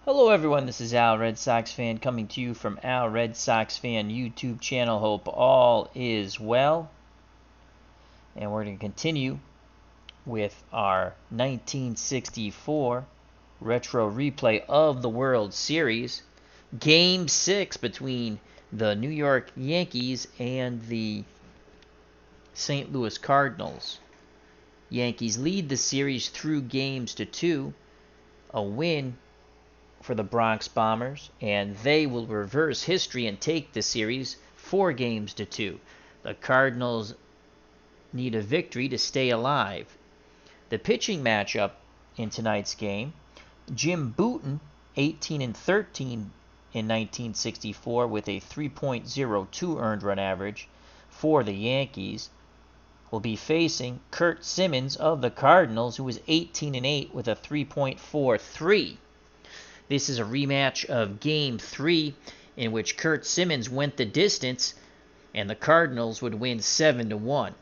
Hello everyone, this is Al Red Sox Fan coming to you from Al Red Sox Fan YouTube channel. Hope all is well. And we're going to continue with our 1964 retro replay of the World Series. Game 6 between the New York Yankees and the St. Louis Cardinals. Yankees lead the series through games to 2. A win for the Bronx Bombers, and they will reverse history and take the series 4 games to 2. The Cardinals need a victory to stay alive. The pitching matchup in tonight's game, Jim Bouton, 18 and 13 in 1964 with a 3.02 earned run average for the Yankees, will be facing Curt Simmons of the Cardinals, who was 18 and 8 with a 3.43. This is a rematch of Game 3, in which Curt Simmons went the distance, and the Cardinals would win 7-1.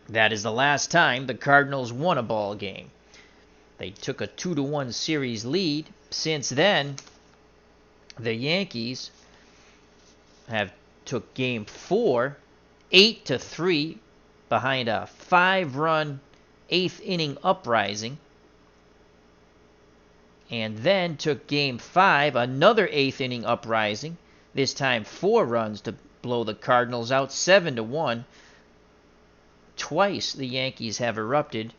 That is the last time the Cardinals won a ball game. They took a 2-1 series lead. Since then, the Yankees have took Game 4, 8-3, behind a 5-run 8th inning uprising. And then took Game 5, another 8th inning uprising, this time 4 runs to blow the Cardinals out 7-1. Twice the Yankees have erupted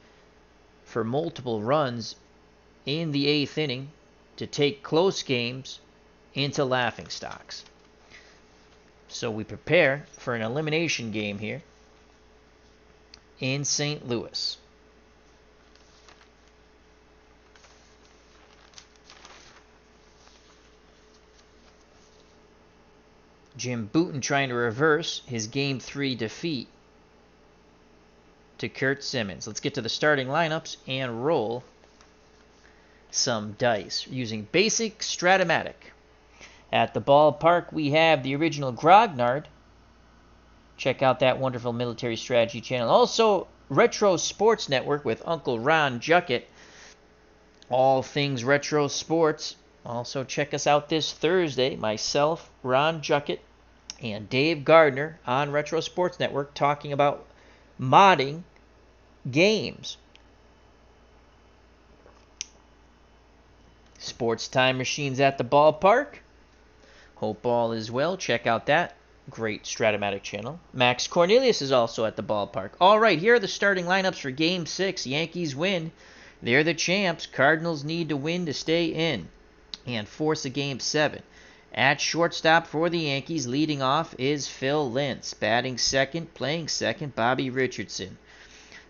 for multiple runs in the 8th inning to take close games into laughingstocks. So we prepare for an elimination game here in St. Louis. Jim Bouton trying to reverse his Game 3 defeat to Curt Simmons. Let's get to the starting lineups and roll some dice using basic Strat-O-Matic. At the ballpark, we have the original Grognard. Check out that wonderful military strategy channel. Also, Retro Sports Network with Uncle Ron Juckett. All things retro sports. Also, check us out this Thursday. Myself, Ron Juckett, and Dave Gardner on Retro Sports Network talking about modding games. Sports Time Machines at the ballpark. Hope all is well. Check out that great Strat-O-Matic channel. Max Cornelius is also at the ballpark. All right, here are the starting lineups for Game 6. Yankees win. They're the champs. Cardinals need to win to stay in and force a Game 7. At shortstop for the Yankees, leading off is Phil Lentz. Batting second, playing second, Bobby Richardson.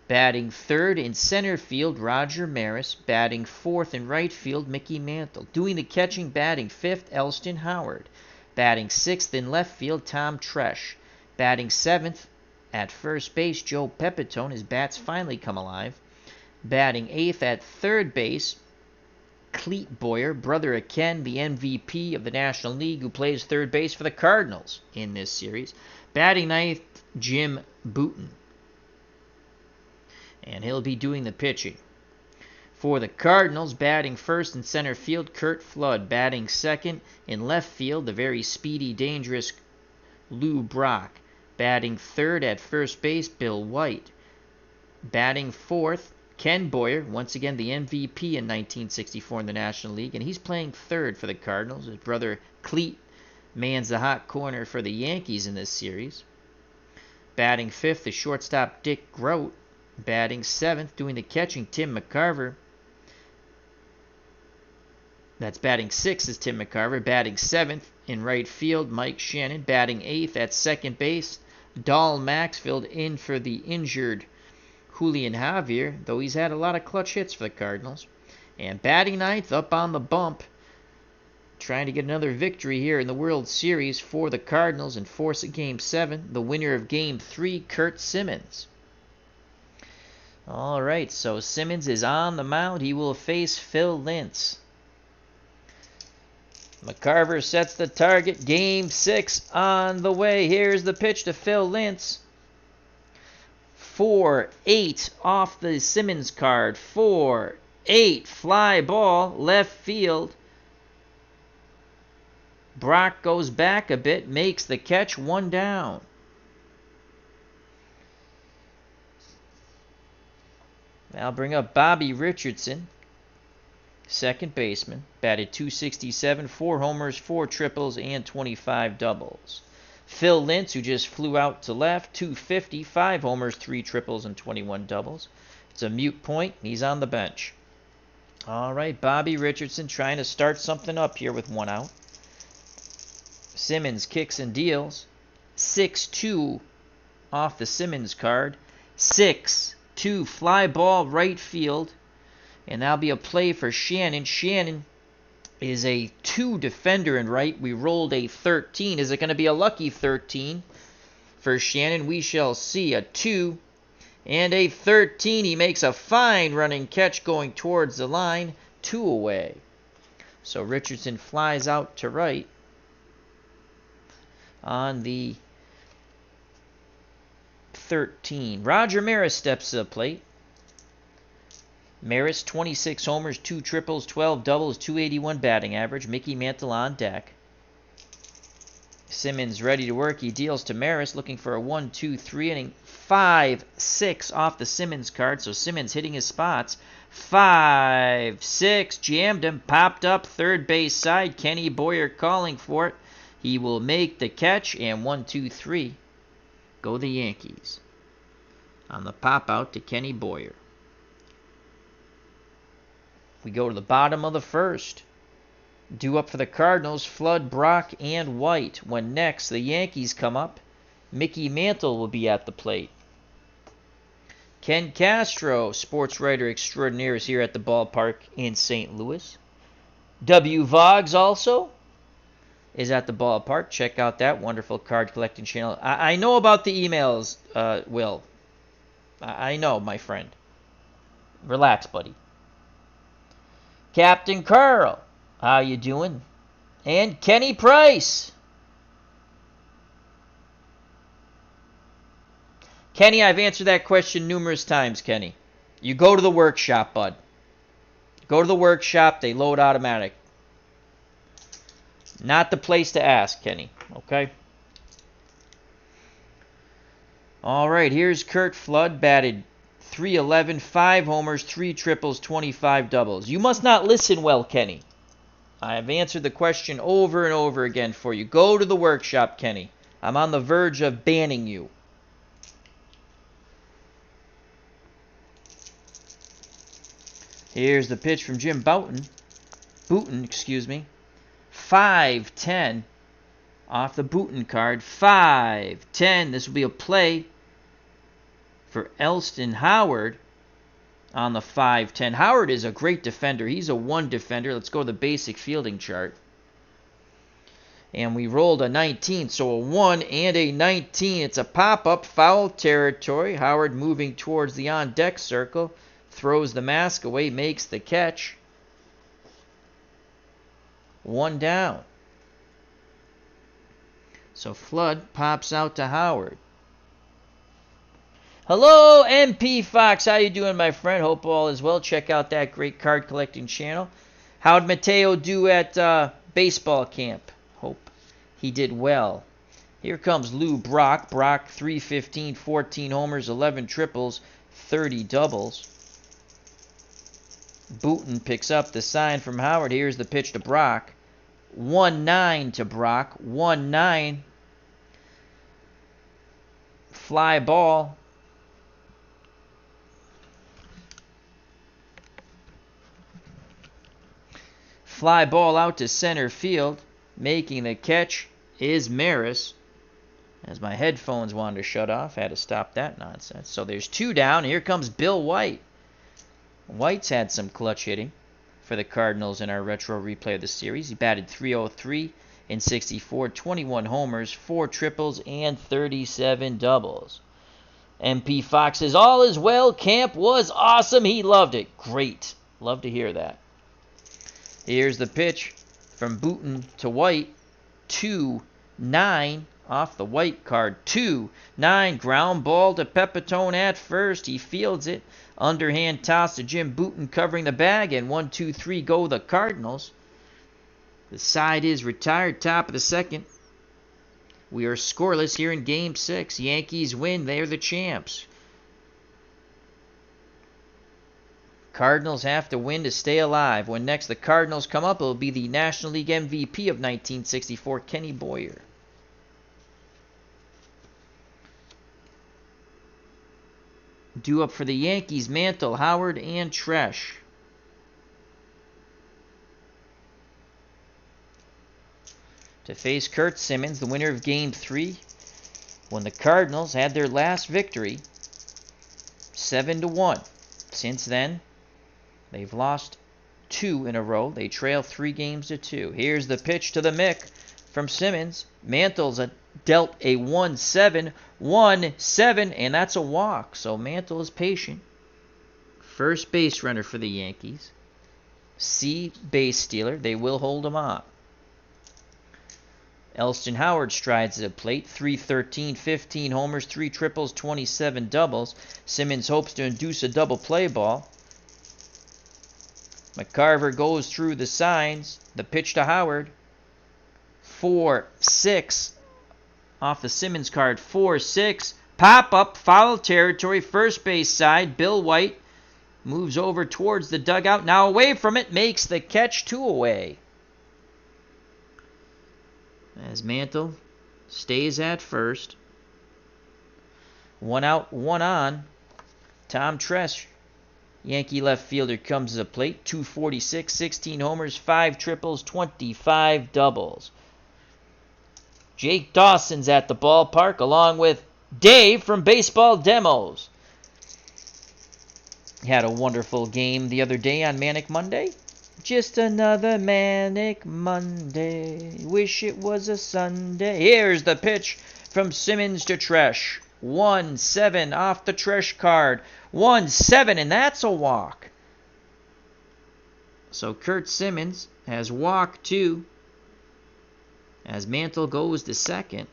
Batting third in center field, Roger Maris. Batting fourth in right field, Mickey Mantle. Doing the catching, batting fifth, Elston Howard. Batting sixth in left field, Tom Tresh. Batting seventh at first base, Joe Pepitone. His bats finally come alive. Batting eighth at third base, Clete Boyer, brother of Ken, the MVP of the National League, who plays third base for the Cardinals in this series. Batting ninth, Jim Bouton. And he'll be doing the pitching. For the Cardinals, batting first in center field, Curt Flood. Batting second in left field, the very speedy, dangerous Lou Brock. Batting third at first base, Bill White. Batting fourth, Ken Boyer, once again the MVP in 1964 in the National League, and he's playing third for the Cardinals. His brother Clete mans the hot corner for the Yankees in this series. Batting fifth, the shortstop Dick Groat. Batting seventh, doing the catching, Tim McCarver. That's batting sixth is Tim McCarver. Batting seventh in right field, Mike Shannon. Batting eighth at second base, Dahl Maxfield, in for the injured Julian Javier, though he's had a lot of clutch hits for the Cardinals. And batting ninth, up on the bump, trying to get another victory here in the World Series for the Cardinals and force a Game 7, the winner of Game 3, Curt Simmons. All right, so Simmons is on the mound. He will face Phil Lentz. McCarver sets the target. Game 6 on the way. Here's the pitch to Phil Lentz. 4-8 off the Simmons card. 4-8 fly ball left field. Brock goes back a bit, makes the catch, 1 down. I'll bring up Bobby Richardson, second baseman. Batted .267, 4 homers, 4 triples, and 25 doubles. Phil Lintz, who just flew out to left, .250, 5 homers, 3 triples, and 21 doubles. It's a mute point. He's on the bench. All right, Bobby Richardson trying to start something up here with 1 out. Simmons kicks and deals. 6-2 off the Simmons card. 6-2 fly ball right field. And that'll be a play for Shannon. Shannon is a 2 defender in right. We rolled a 13. Is it going to be a lucky 13 for Shannon? We shall see. A 2 and a 13. He makes a fine running catch going towards the line. 2 away. So Richardson flies out to right on the 13. Roger Maris steps to the plate. Maris, 26 homers, 2 triples, 12 doubles, .281 batting average. Mickey Mantle on deck. Simmons ready to work. He deals to Maris, looking for a 1-2-3 inning. 5-6 off the Simmons card, so Simmons hitting his spots. 5-6, jammed him, popped up, third base side. Kenny Boyer calling for it. He will make the catch, and 1-2-3. Go the Yankees on the pop out to Kenny Boyer. We go to the bottom of the first. Due up for the Cardinals, Flood, Brock, and White. When next the Yankees come up, Mickey Mantle will be at the plate. Ken Castro, sports writer extraordinaire, is here at the ballpark in St. Louis. W. Voggs also is at the ballpark. Check out that wonderful card collecting channel. I know about the emails, Will. I know, my friend. Relax, buddy. Captain Carl, how you doing? And Kenny Price. Kenny, I've answered that question numerous times, Kenny. You go to the workshop, bud. Go to the workshop. They load automatic. Not the place to ask, Kenny. Okay? All right, here's Curt Flood, batted .311, 5 homers, 3 triples, 25 doubles. You must not listen well, Kenny. I have answered the question over and over again for you. Go to the workshop, Kenny. I'm on the verge of banning you. Here's the pitch from Jim Bouton. Bouton, excuse me. 5-10 off the Bouton card. 5-10. This will be a play for Elston Howard on the 5-10. Howard is a great defender. He's a 1 defender. Let's go to the basic fielding chart. And we rolled a 19, so a 1 and a 19. It's a pop-up, foul territory. Howard moving towards the on-deck circle. Throws the mask away, makes the catch. 1 down. So Flood pops out to Howard. Hello, MP Fox. How you doing, my friend? Hope all is well. Check out that great card collecting channel. How'd Mateo do at baseball camp? Hope he did well. Here comes Lou Brock. Brock, .315, 14 homers, 11 triples, 30 doubles. Bouton picks up the sign from Howard. Here's the pitch to Brock. 1-9 to Brock. 1-9. Fly ball. Fly ball out to center field. Making the catch is Maris. As my headphones wanted to shut off, I had to stop that nonsense. So there's 2 down. Here comes Bill White. White's had some clutch hitting for the Cardinals in our retro replay of the series. He batted .303 in 64, 21 homers, 4 triples, and 37 doubles. MP Fox says, all is well. Camp was awesome. He loved it. Great. Love to hear that. Here's the pitch from Bouton to White. 2-9 off the White card. 2-9. Ground ball to Pepitone at first. He fields it. Underhand toss to Jim Bouton covering the bag. And 1-2-3 go the Cardinals. The side is retired, top of the second. We are scoreless here in Game 6. Yankees win. They are the champs. Cardinals have to win to stay alive. When next the Cardinals come up, it will be the National League MVP of 1964, Kenny Boyer. Due up for the Yankees, Mantle, Howard, and Tresh. To face Curt, Simmons, the winner of Game 3, when the Cardinals had their last victory, 7-1. Since then, they've lost 2 in a row. They trail 3 games to 2. Here's the pitch to the Mick from Simmons. Mantle's dealt a 1-7, 1-7, and that's a walk. So Mantle is patient. First base runner for the Yankees. C, base stealer. They will hold him up. Elston Howard strides at the plate. 313, 15 homers, 3 triples, 27 doubles. Simmons hopes to induce a double play ball. McCarver goes through the signs. The pitch to Howard. 4-6 off the Simmons card. 4-6. Pop up, foul territory, first base side. Bill White moves over towards the dugout. Now away from it, makes the catch, 2 away. As Mantle stays at first. 1 out, 1 on. Tom Tresh, Yankee left fielder, comes to the plate. 246, 16 homers, 5 triples, 25 doubles. Jake Dawson's at the ballpark along with Dave from Baseball Demos. He had a wonderful game the other day on Manic Monday. Just another Manic Monday. Wish it was a Sunday. Here's the pitch from Simmons to Tresh. 1-7 off the Tresh card. 1-7, and that's a walk. So Curt Simmons has walked 2 as Mantle goes to second.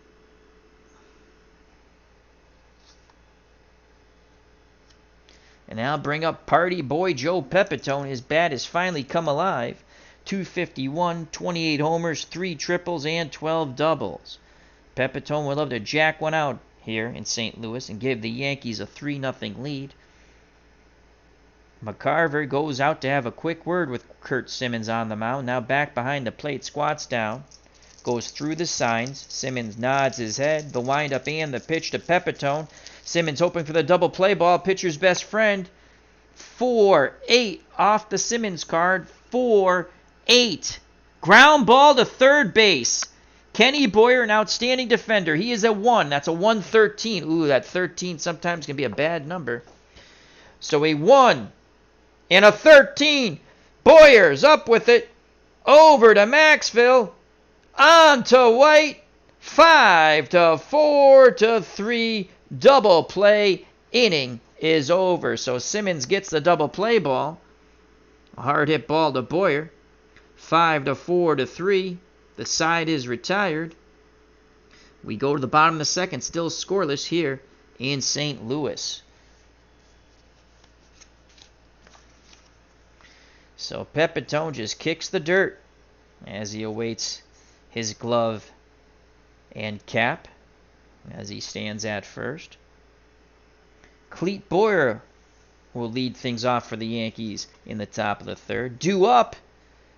And now bring up party boy Joe Pepitone. His bat has finally come alive. 251, 28 homers, 3 triples, and 12 doubles. Pepitone would love to jack one out here in St. Louis and give the Yankees a 3-0 lead. McCarver goes out to have a quick word with Curt Simmons on the mound. Now back behind the plate, squats down. Goes through the signs. Simmons nods his head. The windup and the pitch to Pepitone. Simmons hoping for the double play ball. Pitcher's best friend. 4-8 off the Simmons card. 4-8. Ground ball to third base. Kenny Boyer, an outstanding defender. He is a 1. That's a 113. Ooh, that 13 sometimes can be a bad number. So a 1 and a 13. Boyer's up with it. Over to Maxville. On to White. 5-4-3. Double play. Inning is over. So Simmons gets the double play ball. A hard hit ball to Boyer. 5-4-3. The side is retired. We go to the bottom of the second. Still scoreless here in St. Louis. So Pepitone just kicks the dirt as he awaits his glove and cap as he stands at first. Clete Boyer will lead things off for the Yankees in the top of the third. Due up,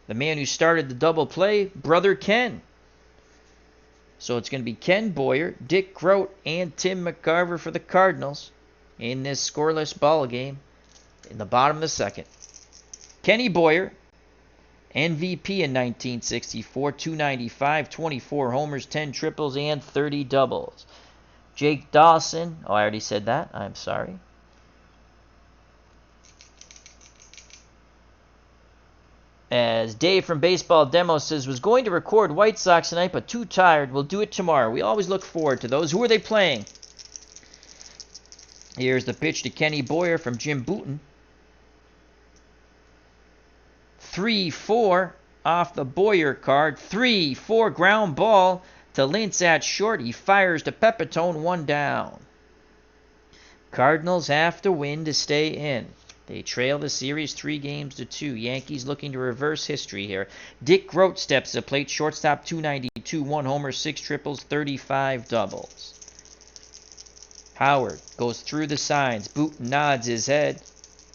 the man who started the double play, Brother Ken. So it's going to be Ken Boyer, Dick Groat, and Tim McCarver for the Cardinals in this scoreless ball game in the bottom of the second. Kenny Boyer, MVP in 1964, 295, 24 homers, 10 triples, and 30 doubles. Jake Dawson, I already said that. I'm sorry. As Dave from Baseball Demo says, was going to record White Sox tonight, but too tired. We'll do it tomorrow. We always look forward to those. Who are they playing? Here's the pitch to Kenny Boyer from Jim Bouton. 3-4 off the Boyer card. 3-4 ground ball to Lintz at short. He fires to Pepitone, 1 down. Cardinals have to win to stay in. They trail the series 3-2. Yankees looking to reverse history here. Dick Groat steps to the plate. Shortstop 292. 1 homer, 6 triples, 35 doubles. Howard goes through the signs. Bouton nods his head.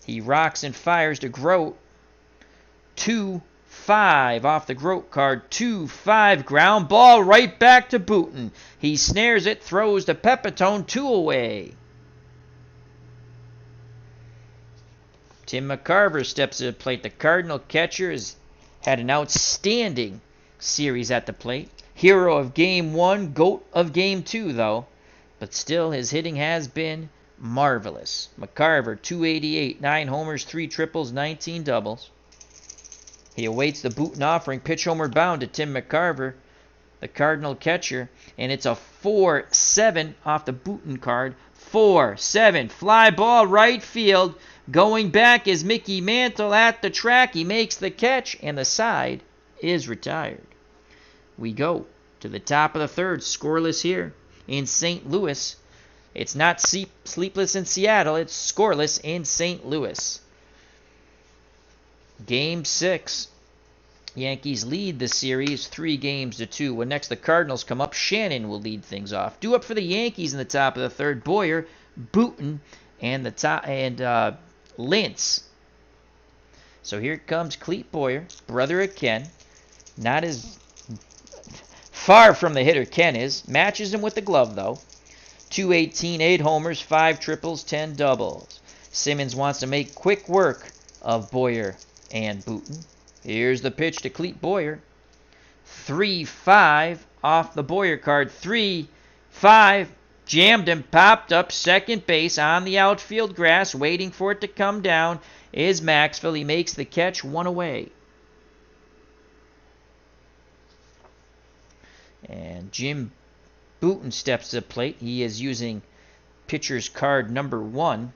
He rocks and fires to Groat. 2-5 off the Groat card. 2-5 ground ball right back to Bouton. He snares it, throws to Pepitone, 2 away. Tim McCarver steps to the plate. The Cardinal catcher has had an outstanding series at the plate. Hero of Game 1, GOAT of Game 2, though. But still, his hitting has been marvelous. McCarver, 288, 9 homers, 3 triples, 19 doubles. He awaits the Bouton offering. Pitch homeward bound to Tim McCarver, the Cardinal catcher. And it's a 4-7 off the Bouton card. 4-7. Fly ball right field. Going back is Mickey Mantle at the track. He makes the catch, and the side is retired. We go to the top of the third. Scoreless here in St. Louis. It's not sleepless in Seattle. It's scoreless in St. Louis. Game 6. Yankees lead the series 3-2. When next the Cardinals come up, Shannon will lead things off. Due up for the Yankees in the top of the third, Boyer, Bouton, and Lintz. So here comes Clete Boyer, brother of Ken. Not as far from the hitter Ken is. Matches him with the glove, though. 218, 8 homers, 5 triples, 10 doubles. Simmons wants to make quick work of Boyer and Bouton. Here's the pitch to Clete Boyer. 3-5 off the Boyer card. 3-5. Jammed him, popped up second base on the outfield grass, waiting for it to come down, is Maxwell. He makes the catch, 1 away. And Jim Bouton steps to the plate. He is using pitcher's card number 1.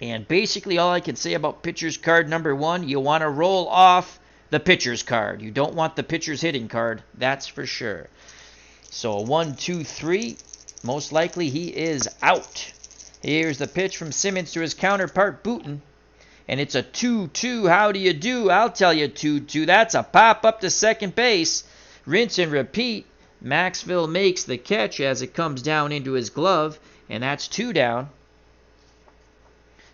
And basically all I can say about pitcher's card number 1, you want to roll off the pitcher's card. You don't want the pitcher's hitting card, that's for sure. So a 1-2-3. Most likely he is out. Here's the pitch from Simmons to his counterpart, Bouton. And it's a 2-2. How do you do? I'll tell you 2-2. That's a pop up to second base. Rinse and repeat. Maxwell makes the catch as it comes down into his glove. And that's 2 down.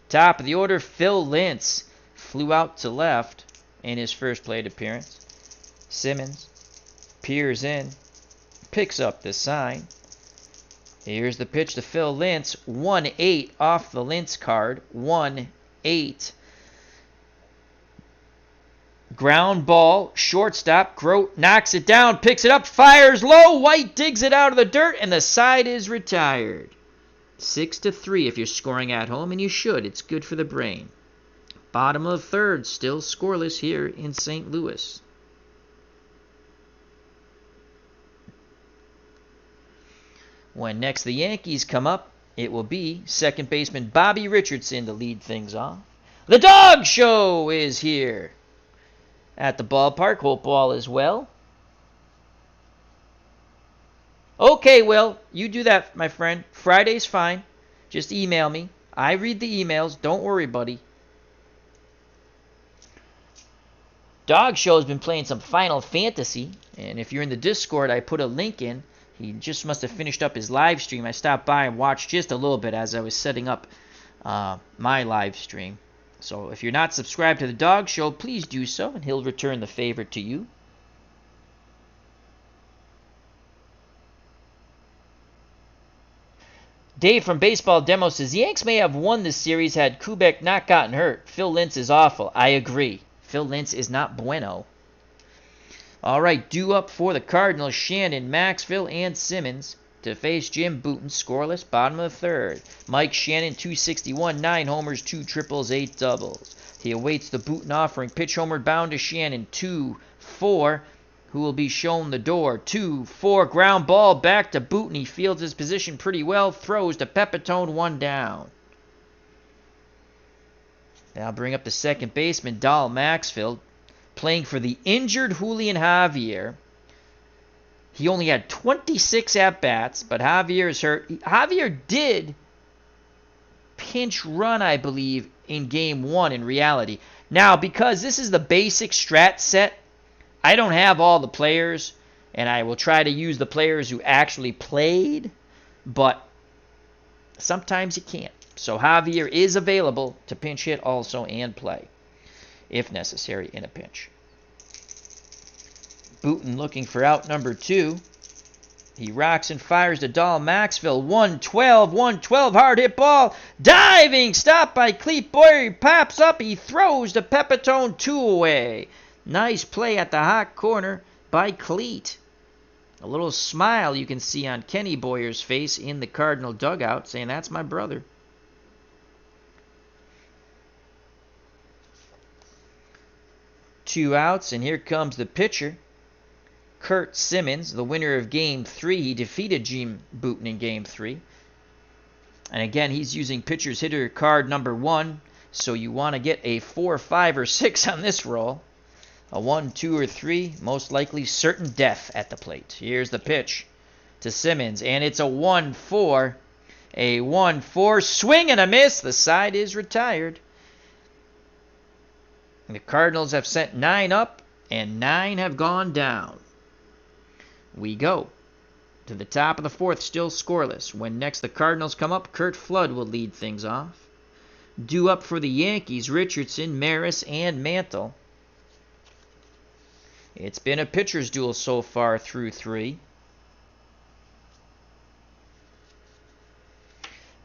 Top of the order, Phil Lintz flew out to left in his first plate appearance. Simmons peers in. Picks up the sign. Here's the pitch to Phil Lintz. 1-8 off the Lintz card. 1-8. Ground ball. Shortstop. Groat knocks it down. Picks it up. Fires low. White digs it out of the dirt. And the side is retired. 6-3 if you're scoring at home. And you should. It's good for the brain. Bottom of the third. Still scoreless here in St. Louis. When next the Yankees come up, it will be second baseman Bobby Richardson to lead things off. The Dog Show is here at the ballpark. Hope all is well. Okay, well, you do that, my friend. Friday's fine. Just email me. I read the emails. Don't worry, buddy. Dog Show's been playing some Final Fantasy, and if you're in the Discord, I put a link in. He just must have finished up his live stream. I stopped by and watched just a little bit as I was setting up my live stream. So if you're not subscribed to the Dog Show, please do so, and he'll return the favor to you. Dave from Baseball Demo says, the Yanks may have won this series had Kubek not gotten hurt. Phil Lintz is awful. I agree. Phil Lintz is not bueno. All right, due up for the Cardinals, Shannon, Maxwell, and Simmons to face Jim Bouton, scoreless, bottom of the third. Mike Shannon, 261, 9 homers, 2 triples, 8 doubles. He awaits the Bouton offering. Pitch homeward bound to Shannon, 2-4, who will be shown the door. 2-4, ground ball back to Bouton. He fields his position pretty well, throws to Pepitone, 1 down. Now bring up the second baseman, Dal Maxfield, playing for the injured Julian Javier. He only had 26 at-bats, but Javier is hurt. Javier did pinch run, I believe, in Game 1 in reality. Now, because this is the basic strat set, I don't have all the players, and I will try to use the players who actually played, but sometimes you can't. So Javier is available to pinch hit also and play, if necessary, in a pinch. Bouton looking for out number 2. He rocks and fires to Dahl Maxville. 112, hard hit ball. Diving, stopped by Cleet Boyer. He pops up, he throws to Pepitone, 2 away. Nice play at the hot corner by Cleet. A little smile you can see on Kenny Boyer's face in the Cardinal dugout, saying, that's my brother. Two outs, and here comes the pitcher. Curt Simmons, the winner of Game 3. He defeated Jim Bouton in Game 3. And again, he's using pitcher's hitter card number 1. So you want to get a 4, 5, or 6 on this roll. A 1, 2, or 3, most likely certain death at the plate. Here's the pitch to Simmons, and it's a 1-4. A 1-4, swing and a miss. The side is retired. The Cardinals have sent 9 up, and 9 have gone down. We go to the top of the 4th, still scoreless. When next the Cardinals come up, Curt Flood will lead things off. Due up for the Yankees, Richardson, Maris, and Mantle. It's been a pitcher's duel so far through 3.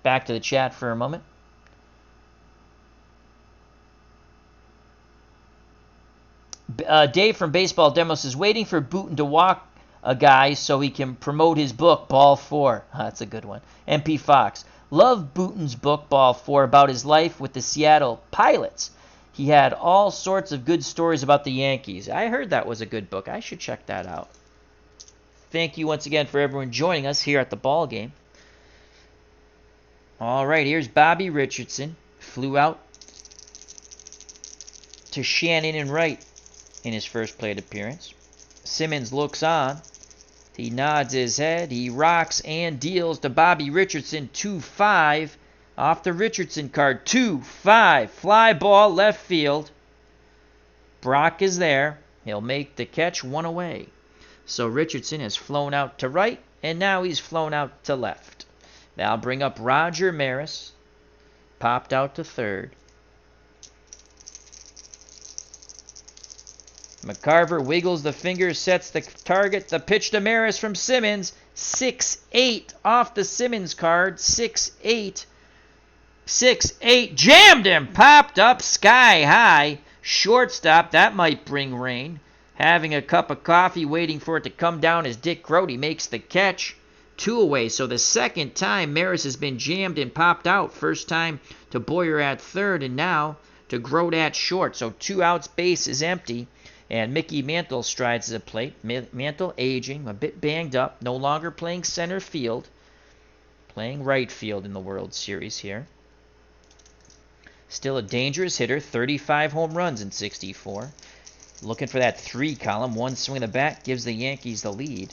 Back to the chat for a moment. Dave from Baseball Demos is waiting for Bouton to walk a guy so he can promote his book, Ball 4. That's a good one. MP Fox. Love Bouton's book, Ball 4, about his life with the Seattle Pilots. He had all sorts of good stories about the Yankees. I heard that was a good book. I should check that out. Thank you once again for everyone joining us here at the ball game. All right, here's Bobby Richardson. Flew out to Shannon and Wright in his first plate appearance. Simmons looks on. He nods his head. He rocks and deals to Bobby Richardson. 2-5 off the Richardson card. 2-5. Fly ball left field. Brock is there. He'll make the catch, 1 away. So Richardson has flown out to right, and now he's flown out to left. That'll bring up Roger Maris. Popped out to third. McCarver wiggles the finger, sets the target. The pitch to Maris from Simmons. 6-8 off the Simmons card. 6-8. 6-8. Jammed him. Popped up sky high. Shortstop. That might bring rain. Having a cup of coffee, waiting for it to come down as Dick Grody makes the catch. 2 away. So the second time Maris has been jammed and popped out. First time to Boyer at third, and now to Grode at short. So 2 outs, base is empty. And Mickey Mantle strides to the plate. Mantle aging, a bit banged up, no longer playing center field. Playing right field in the World Series here. Still a dangerous hitter, 35 home runs in 64. Looking for that 3 column. 1 swing of the bat gives the Yankees the lead.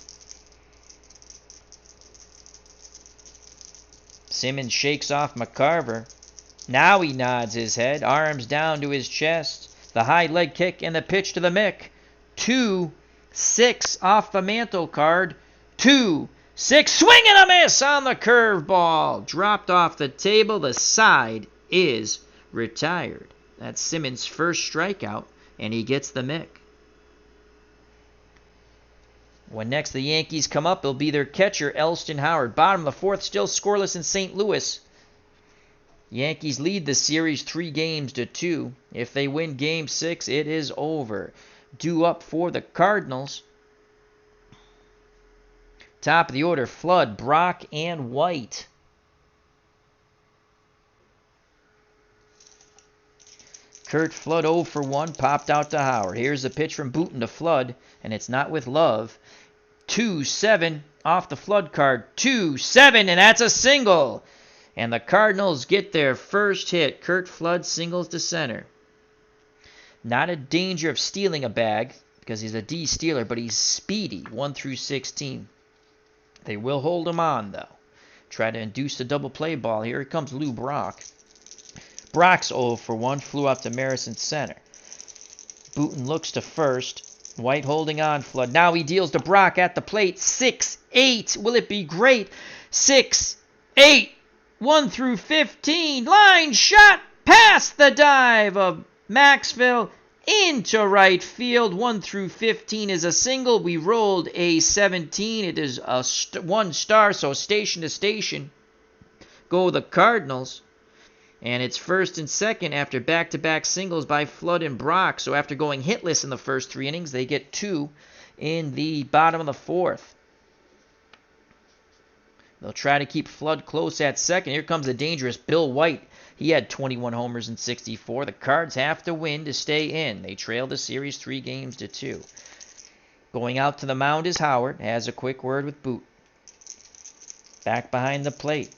Simmons shakes off McCarver. Now he nods his head, arms down to his chest. The high leg kick and the pitch to the Mick. 2-6 off the Mantle card. 2-6. Swing and a miss on the curveball. Dropped off the table. The side is retired. That's Simmons' first strikeout, and he gets the Mick. When next the Yankees come up, it'll be their catcher, Elston Howard. Bottom of the 4th, still scoreless in St. Louis. Yankees lead the series 3-2. If they win Game 6, it is over. Due up for the Cardinals. Top of the order, Flood, Brock, and White. Curt Flood 0 for 1, popped out to Howard. Here's the pitch from Bouton to Flood, and it's not with love. 2-7 off the Flood card. 2-7, and that's a single. And the Cardinals get their first hit. Curt Flood singles to center. Not in danger of stealing a bag because he's a D stealer, but he's speedy, 1 through 16. They will hold him on, though. Try to induce the double play ball. Here comes Lou Brock. Brock's 0 for 1. Flew up to Maris in center. Bouton looks to first. White holding on. Flood. Now he deals to Brock at the plate. 6-8. Will it be great? 6-8. 1 through 15. Line shot past the dive of Maxwell into right field. 1 through 15 is a single. We rolled a 17. It is a 1 star, so station to station go the Cardinals. And it's first and second after back-to-back singles by Flood and Brock. So after going hitless in the first 3 innings, they get 2 in the bottom of the 4th. They'll try to keep Flood close at second. Here comes the dangerous Bill White. He had 21 homers in 64. The Cards have to win to stay in. They trail the series 3-2. Going out to the mound is Howard. Has a quick word with Bouton. Back behind the plate.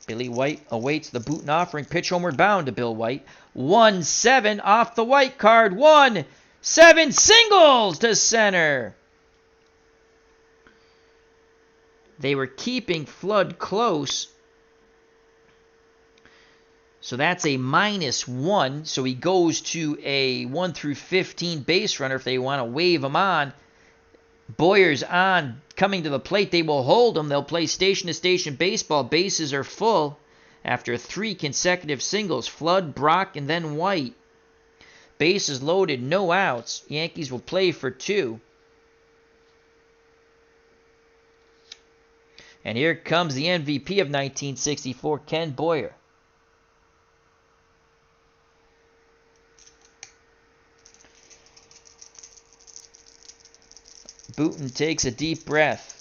Billy White awaits the Bouton offering. Pitch homeward bound to Bill White. 1-7 off the White card. 1-7 singles to center. They were keeping Flood close. So that's a -1. So he goes to a 1 through 15 base runner if they want to wave him on. Boyer's on, coming to the plate. They will hold him. They'll play station-to-station baseball. Bases are full after 3 consecutive singles. Flood, Brock, and then White. Bases loaded, no outs. Yankees will play for 2. And here comes the MVP of 1964, Ken Boyer. Bouton takes a deep breath.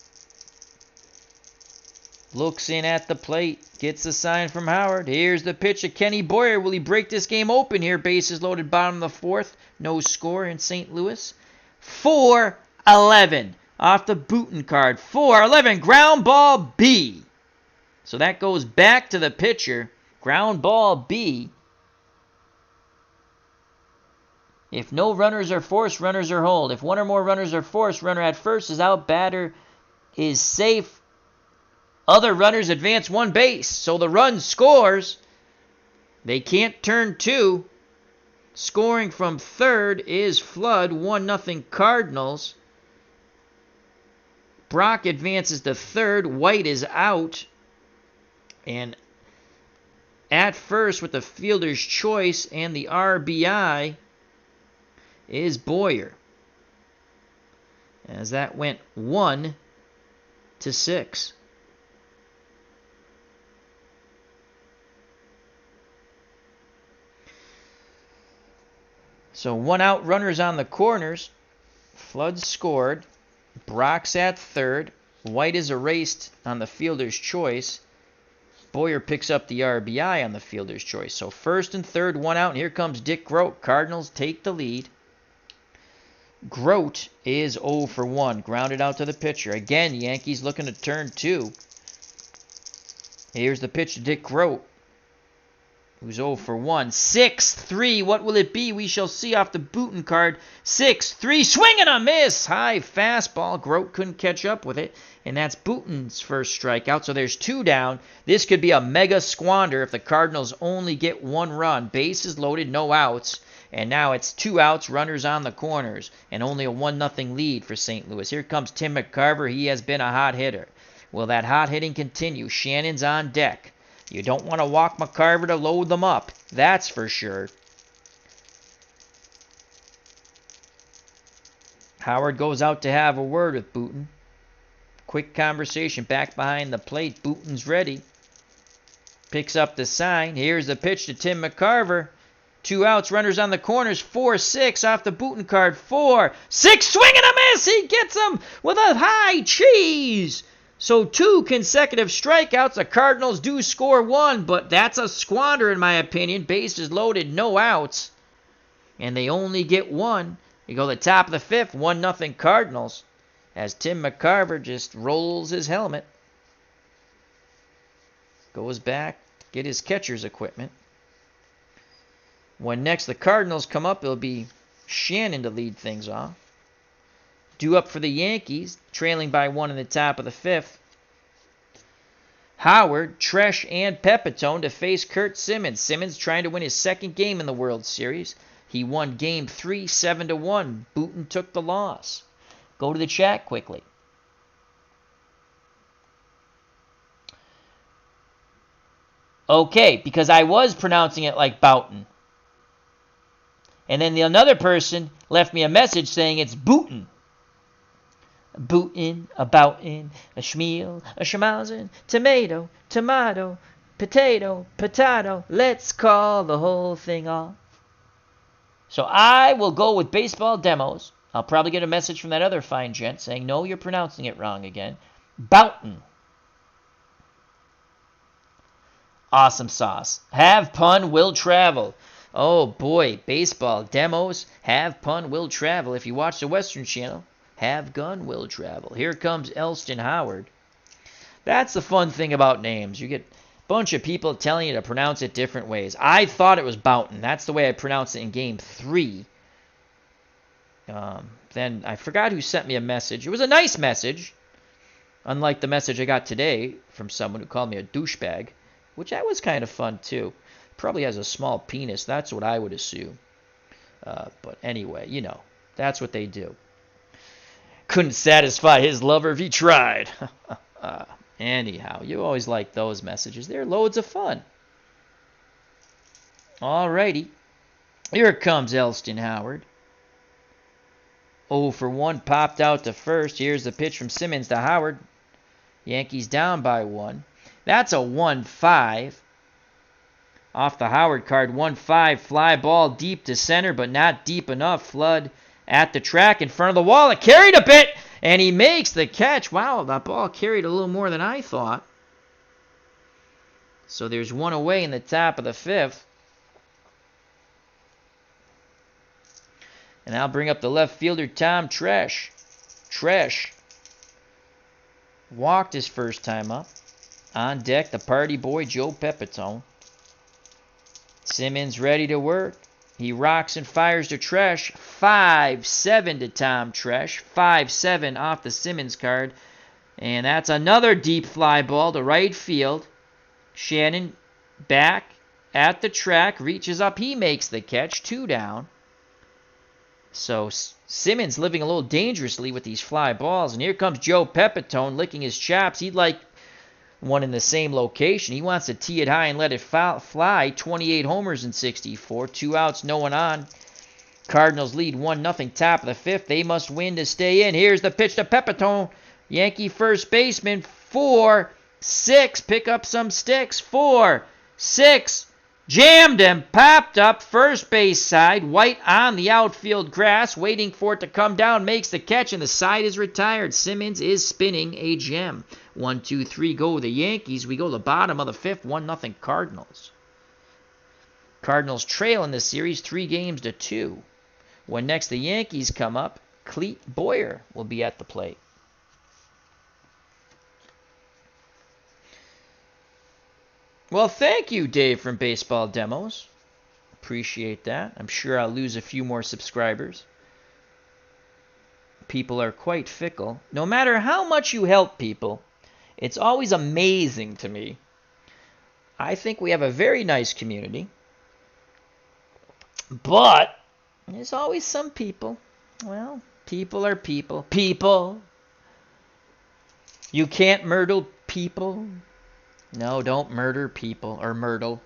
Looks in at the plate. Gets a sign from Howard. Here's the pitch of Kenny Boyer. Will he break this game open here? Bases loaded, bottom of the 4th. No score in St. Louis. 4-11 off the Bouton card. 4-11. Ground ball B. So that goes back to the pitcher. Ground ball B. If no runners are forced, runners are hold. If 1 or more runners are forced, runner at first is out, batter is safe. Other runners advance 1 base. So the run scores. They can't turn 2. Scoring from third is Flood. 1-0 Cardinals. Brock advances to third. White is out. And at first with the fielder's choice and the RBI is Boyer. As that went 1-6. So 1 out, runners on the corners. Flood scored. Brock's at third. White is erased on the fielder's choice. Boyer picks up the RBI on the fielder's choice. So first and third, 1 out. And here comes Dick Grote. Cardinals take the lead. Grote is 0 for 1. Grounded out to the pitcher. Again, Yankees looking to turn 2. Here's the pitch to Dick Grote, who's 0 for 1. 6-3. What will it be? We shall see off the Bouton card. 6-3. Swing and a miss. High fastball. Grote couldn't catch up with it. And that's Bouton's first strikeout. So there's 2 down. This could be a mega squander if the Cardinals only get 1 run. Bases loaded, no outs. And now it's 2 outs, runners on the corners, and only a 1-0 lead for St. Louis. Here comes Tim McCarver. He has been a hot hitter. Will that hot hitting continue? Shannon's on deck. You don't want to walk McCarver to load them up. That's for sure. Howard goes out to have a word with Bouton. Quick conversation back behind the plate. Bouton's ready. Picks up the sign. Here's the pitch to Tim McCarver. 2 outs, runners on the corners. 4-6 off the Bouton card. 4-6, swing and a miss. He gets them with a high cheese. So 2 consecutive strikeouts. The Cardinals do score 1, but that's a squander in my opinion. Bases loaded, no outs. And they only get 1. You go to the top of the 5th, 1-0 Cardinals. As Tim McCarver just rolls his helmet. Goes back, get his catcher's equipment. When next the Cardinals come up, it'll be Shannon to lead things off. Due up for the Yankees, trailing by 1 in the top of the 5th. Howard, Tresh, and Pepitone to face Curt Simmons. Simmons trying to win his second game in the World Series. He won Game 3, 7-1. Bouton took the loss. Go to the chat quickly. Okay, because I was pronouncing it like Bouton. And then another person left me a message saying it's Bouton. Bouton, a Bouton, a Schmeal, a Schmausen, tomato, tomato, potato, potato. Let's call the whole thing off. So I will go with baseball demos. I'll probably get a message from that other fine gent saying, no, you're pronouncing it wrong again. Bouton. Awesome sauce. Have pun, will travel. Oh boy, baseball demos. Have pun, will travel. If you watch the Western Channel, have gun, will travel. Here comes Elston Howard. That's the fun thing about names. You get a bunch of people telling you to pronounce it different ways. I thought it was Bouton. That's the way I pronounced it in Game 3. Then I forgot who sent me a message. It was a nice message. Unlike the message I got today from someone who called me a douchebag. Which that was kind of fun, too. Probably has a small penis. That's what I would assume. But anyway, you know. That's what they do. Couldn't satisfy his lover if he tried. Anyhow, you always like those messages. They're loads of fun. Alrighty. Here comes Elston Howard. 0 for 1 popped out to first. Here's the pitch from Simmons to Howard. Yankees down by 1. That's a 1-5. Off the Howard card, 1-5. Fly ball deep to center, but not deep enough. Flood at the track in front of the wall. It carried a bit, and he makes the catch. Wow, that ball carried a little more than I thought. So there's one away in the top of the 5th. And I'll bring up the left fielder, Tom Tresh. Tresh walked his first time up. On deck, the party boy, Joe Pepitone. Simmons ready to work. He rocks and fires to Tresh. 5-7 to Tom Tresh. 5-7 off the Simmons card. And that's another deep fly ball to right field. Shannon back at the track. Reaches up. He makes the catch. 2 down. So Simmons living a little dangerously with these fly balls. And here comes Joe Pepitone licking his chops. He'd like one in the same location. He wants to tee it high and let it fly. 28 homers in 64. 2 outs, no one on. Cardinals lead 1-0 top of the 5th. They must win to stay in. Here's the pitch to Pepitone. Yankee first baseman. 4-6. Pick up some sticks. 4-6. Jammed him. Popped up first base side. White on the outfield grass. Waiting for it to come down. Makes the catch and the side is retired. Simmons is spinning a gem. 1-2-3 go the Yankees. We go the bottom of the 5th. 1-0 Cardinals. Cardinals trail in the series 3-2. When next the Yankees come up, Clete Boyer will be at the plate. Well, thank you, Dave from Baseball Demos. Appreciate that. I'm sure I'll lose a few more subscribers. People are quite fickle. No matter how much you help people, it's always amazing to me. I think we have a very nice community. But there's always some people. Well, people are people. People. You can't myrtle people. No, don't murder people or myrtle.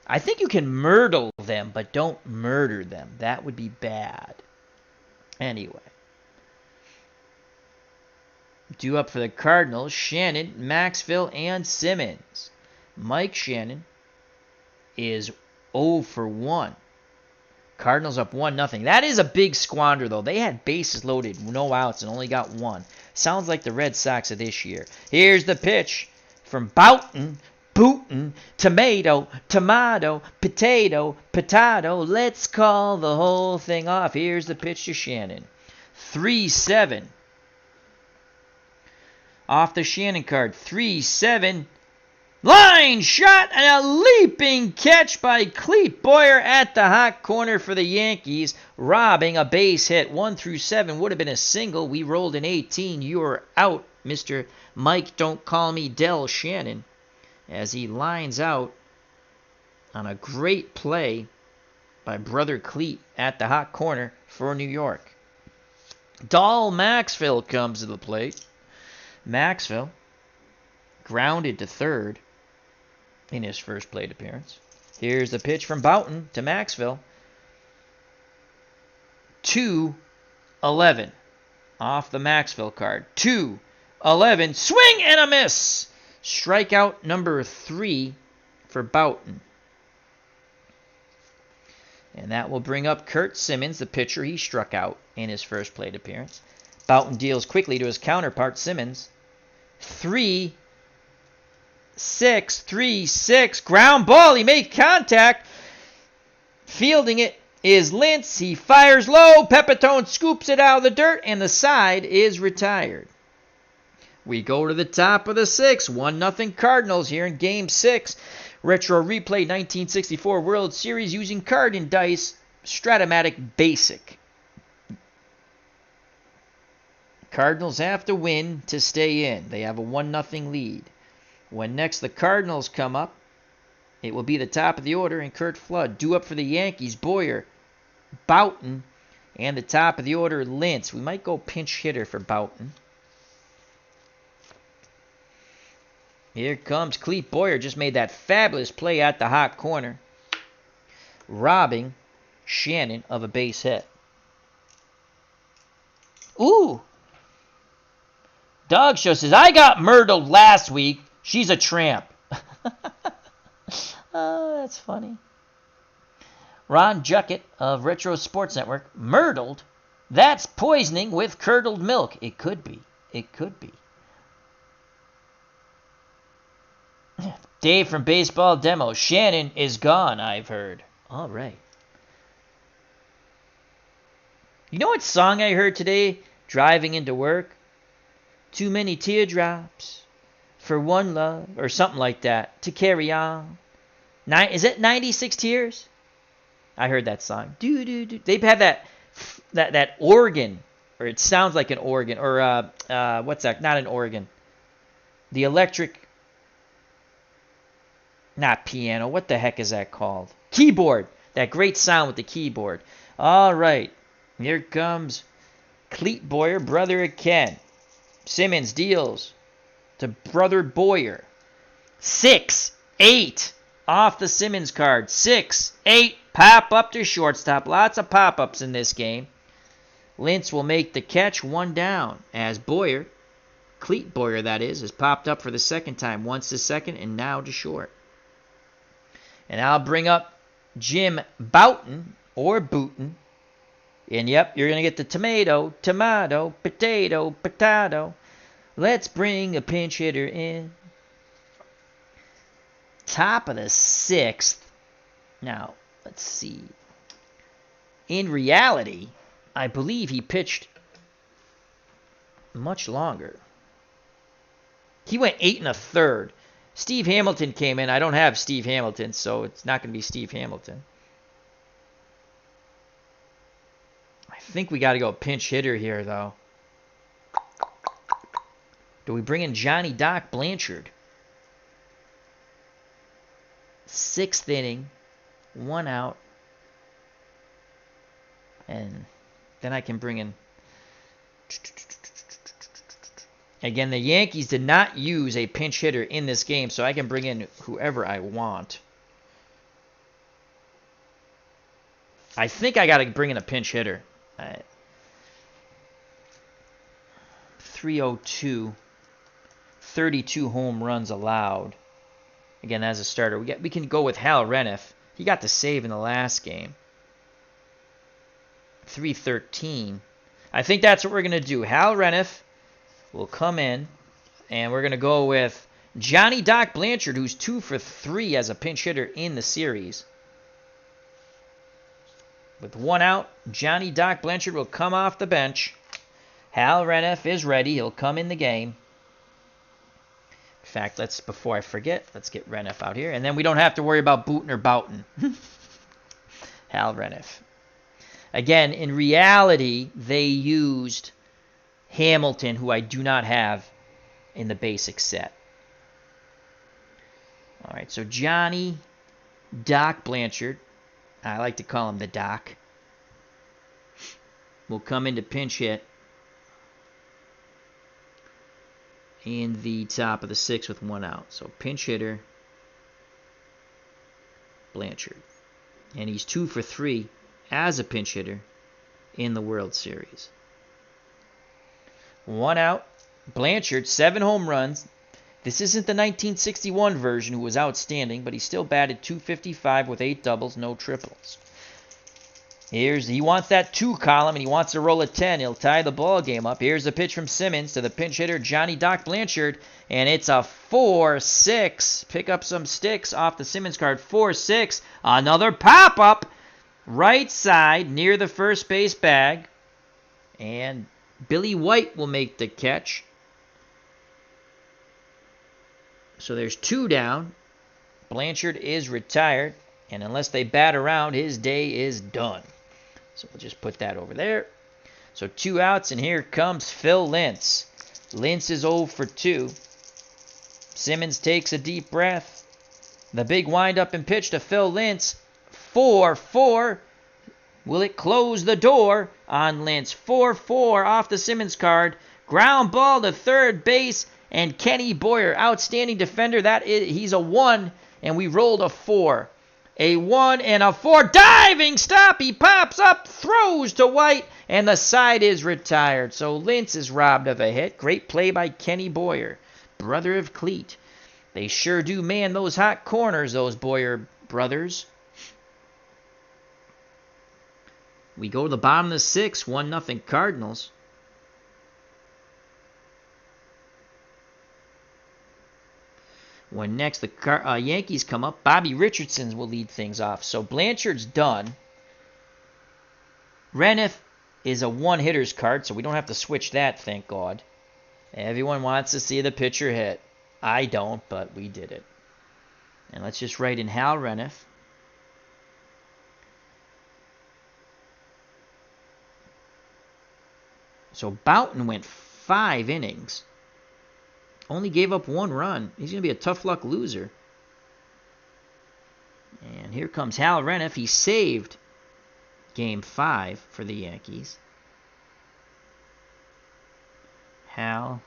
I think you can myrtle them, but don't murder them. That would be bad. Anyway. Due up for the Cardinals, Shannon, Maxville, and Simmons. Mike Shannon is 0 for 1. Cardinals up 1-0. That is a big squander, though. They had bases loaded, no outs, and only got 1. Sounds like the Red Sox of this year. Here's the pitch from Bouton. Bouton, tomato, tomato, potato, potato. Let's call the whole thing off. Here's the pitch to Shannon. 3-7. Off the Shannon card. 3-7. Line shot and a leaping catch by Clete Boyer at the hot corner for the Yankees, robbing a base hit. 1-7 would have been a single. We rolled an 18. You're out, Mr. Mike. Don't call me Del Shannon. as he lines out on a great play by brother Cleat at the hot corner for New York. Doll Maxwell comes to the plate. Maxwell grounded to third in his first plate appearance. Here's the pitch from Bouton to Maxwell. 2-11 off the Maxwell card. 2-11. Swing and a miss. Strikeout number 3 for Bouton. And that will bring up Curt Simmons, the pitcher he struck out in his first plate appearance. Bouton deals quickly to his counterpart, Simmons. 3-6. 3-6. Ground ball. He made contact. Fielding it is Lintz. He fires low. Pepitone scoops it out of the dirt, and the side is retired. We go to the top of the 6th. 1-0 Cardinals here in Game 6. Retro Replay 1964 World Series using Card&Dice Strat-O-Matic Basic. Cardinals have to win to stay in. They have a 1-0 lead. When next the Cardinals come up, it will be the top of the order and Curt Flood. Due up for the Yankees, Boyer, Bouton, and the top of the order, Lintz. We might go pinch hitter for Bouton. Here comes Clete Boyer. Just made that fabulous play at the hot corner, robbing Shannon of a base hit. Ooh! Dog Show says, I got murdered last week. She's a tramp. Oh, that's funny. Ron Juckett of Retro Sports Network. Myrtled? That's poisoning with curdled milk. It could be. It could be. Dave from Baseball Demo. Shannon is gone, I've heard. All right. You know what song I heard today driving into work? Too many teardrops for one love, or something like that, to carry on. Is it 96 Tears? I heard that song. They have that organ, or it sounds like an organ, or what's that? Not an organ. The electric. Not piano. What the heck is that called? Keyboard. That great sound with the keyboard. All right. Here comes Clete Boyer, brother of Ken. Simmons deals to brother Boyer. 6-8 off the Simmons card. 6-8. Pop up to shortstop. Lots of pop-ups in this game. Lintz will make the catch, 1 down, as Boyer, Clete Boyer that is, has popped up for the second time. Once to second and now to short. And I'll bring up Jim Bouton, or Bouton. And yep, you're going to get the tomato, potato, potato. Let's bring a pinch hitter in. Top of the 6th. Now, let's see. In reality, I believe he pitched much longer. He went 8 1/3. Steve Hamilton came in. I don't have Steve Hamilton, so it's not going to be Steve Hamilton. I think we got to go pinch hitter here, though. Do we bring in Johnny Doc Blanchard? 6th inning, 1 out. And then I can bring in... Again, the Yankees did not use a pinch hitter in this game, so I can bring in whoever I want. I think I got to bring in a pinch hitter. 302. 32 home runs allowed. Again, as a starter. We can go with Hal Reniff. He got the save in the last game. 313. I think that's what we're going to do. Hal Reniff will come in, and we're going to go with Johnny Doc Blanchard, who's 2 for 3 as a pinch hitter in the series. With 1 out, Johnny Doc Blanchard will come off the bench. Hal Reniff is ready. He'll come in the game. In fact, before I forget, let's get Reniff out here. And then we don't have to worry about Bouton or Bouton. Hal Reniff. Again, in reality, they used Hamilton, who I do not have in the basic set. All right, so Johnny Doc Blanchard, I like to call him the Doc, will come into pinch hit in the top of the 6th with 1 out. So pinch hitter, Blanchard. And he's 2 for 3 as a pinch hitter in the World Series. 1 out. Blanchard, 7 home runs. This isn't the 1961 version, who was outstanding, but he still batted .255 with 8 doubles, no triples. He wants that 2 column, and he wants to roll a 10. He'll tie the ball game up. Here's a pitch from Simmons to the pinch hitter, Johnny Doc Blanchard, and it's a 4-6. Pick up some sticks off the Simmons card. 4-6. Another pop-up. Right side near the first base bag. And Billy White will make the catch. So there's 2 down. Blanchard is retired. And unless they bat around, his day is done. So we'll just put that over there. So 2 outs, and here comes Phil Lentz. Lentz is 0 for 2. Simmons takes a deep breath. The big windup and pitch to Phil Lentz. 4-4. Will it close the door on Lentz? 4-4 off the Simmons card. Ground ball to third base. And Kenny Boyer, outstanding defender. He's a 1, and we rolled a 4. A 1 and a 4. Diving stop. He pops up, throws to White, and the side is retired. So Lentz is robbed of a hit. Great play by Kenny Boyer, brother of Cleat. They sure do man those hot corners, those Boyer brothers. We go to the bottom of the 6th, 1-0 Cardinals. When next the Yankees come up, Bobby Richardson will lead things off. So Blanchard's done. Reniff is a 1-hitter's card, so we don't have to switch that, thank God. Everyone wants to see the pitcher hit. I don't, but we did it. And let's just write in Hal Reniff. So Bouton went 5 innings. Only gave up 1 run. He's going to be a tough luck loser. And here comes Hal Reniff. He saved Game 5 for the Yankees. Hal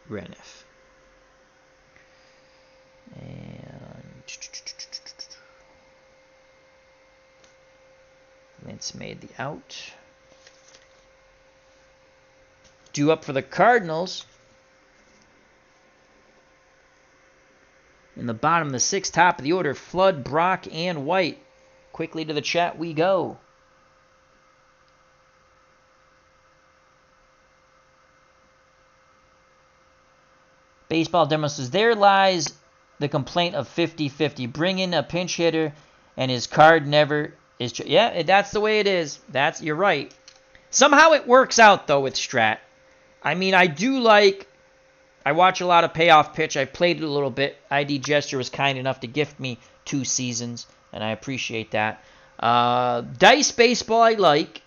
Reniff. And Lentz made the out. Due up for the Cardinals. In the bottom of the 6th, top of the order, Flood, Brock, and White. Quickly to the chat we go. Baseball Demo says, there lies the complaint of 50-50. Bring in a pinch hitter and his card never is... Yeah, that's the way it is. You're right. Somehow it works out, though, with Strat. I mean, I watch a lot of Payoff Pitch. I played it a little bit. ID Gesture was kind enough to gift me 2 seasons, and I appreciate that. Dice Baseball I like.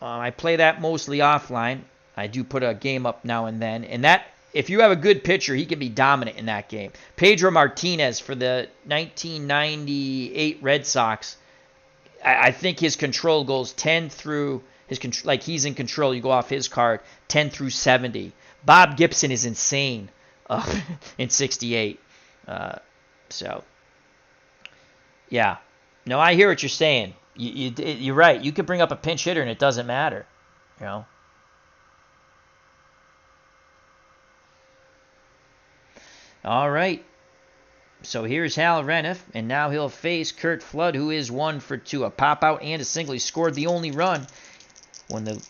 I play that mostly offline. I do put a game up now and then. And that, if you have a good pitcher, he can be dominant in that game. Pedro Martinez for the 1998 Red Sox. I think his control goes 10 through... like he's in control. You go off his card, 10 through 70. Bob Gibson is insane in 68. So, yeah. No, I hear what you're saying. You're right. You could bring up a pinch hitter and it doesn't matter. You know. All right. So here's Hal Reniff, and now he'll face Curt Flood, who is 1 for 2. A pop-out and a single. He scored the only run when the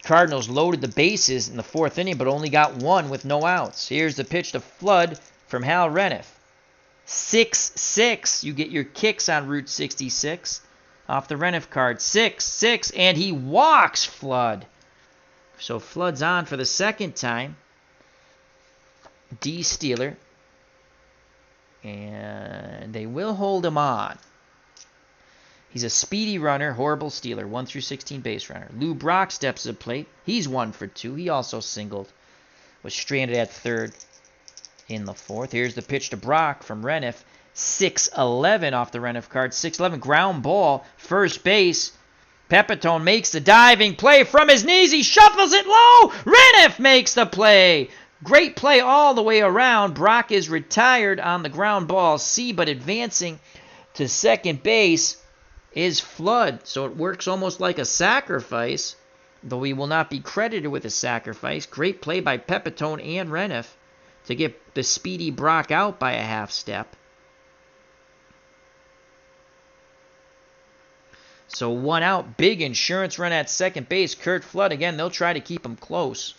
Cardinals loaded the bases in the 4th inning, but only got 1 with no outs. Here's the pitch to Flood from Hal Reniff. 6-6. You get your kicks on Route 66 off the Reniff card. 6-6, and he walks Flood. So Flood's on for the 2nd time. D. Steeler. And they will hold him on. He's a speedy runner, horrible stealer, 1 through 16 base runner. Lou Brock steps to the plate. He's 1 for 2. He also singled. Was stranded at 3rd in the fourth. Here's the pitch to Brock from Reniff. 6-11 off the Reniff card. 6-11 ground ball. First base. Pepitone makes the diving play from his knees. He shuffles it low. Reniff makes the play. Great play all the way around. Brock is retired on the ground ball. C, but advancing to second base is Flood. So it works almost like a sacrifice, though he will not be credited with a sacrifice. Great play by Pepitone and Reniff to get the speedy Brock out by a half step. So 1 out, big insurance run at second base. Curt Flood, again, they'll try to keep him close.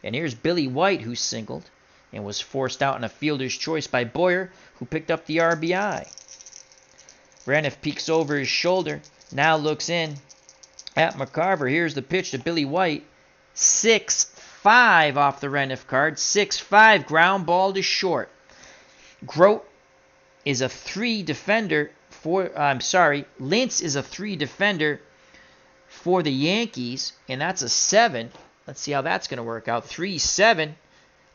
And here's Billy White, who singled and was forced out in a fielder's choice by Boyer, who picked up the RBI. Reniff peeks over his shoulder, now looks in at McCarver. Here's the pitch to Billy White. 6-5 off the Reniff card. 6-5, ground ball to short. Grote is a 3 defender. Lintz is a 3 defender for the Yankees, and that's a 7. Let's see how that's going to work out. 3-7.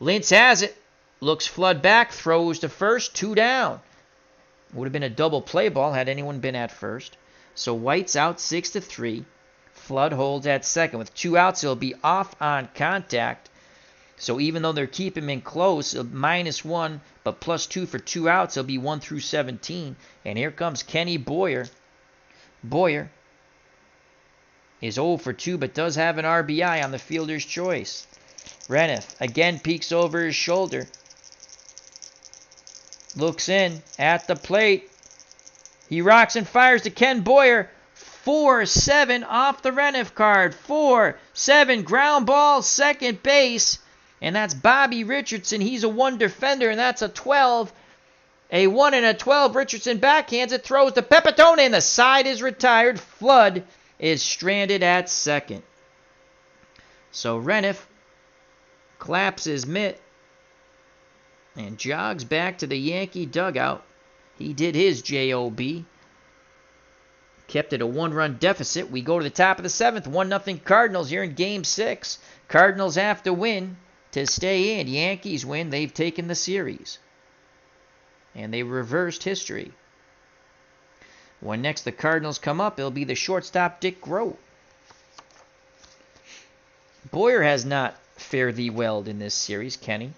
Lintz has it. Looks Flood back, throws to first, 2 down. Would have been a double play ball had anyone been at first. So White's out 6-3. Flood holds at second. With 2 outs, he'll be off on contact. So even though they're keeping him in close, -1, but +2 for 2 outs, he'll be 1 through 17. And here comes Kenny Boyer. Boyer is 0 for 2, but does have an RBI on the fielder's choice. Reniff again peeks over his shoulder. Looks in at the plate. He rocks and fires to Ken Boyer. 4-7 off the Reniff card. 4-7 ground ball, second base. And that's Bobby Richardson. He's a 1 defender, and that's a 12. A 1 and a 12. Richardson backhands it, throws to Pepitone, and the side is retired. Flood is stranded at second. So Reniff claps his mitt and jogs back to the Yankee dugout. He did his JOB. Kept it a 1-run deficit. We go to the top of the 7th. 1-0 Cardinals here in Game 6. Cardinals have to win to stay in. Yankees win. They've taken the series. And they reversed history. When next the Cardinals come up, it'll be the shortstop Dick Grote. Boyer has not fared thee well in this series, Kenny.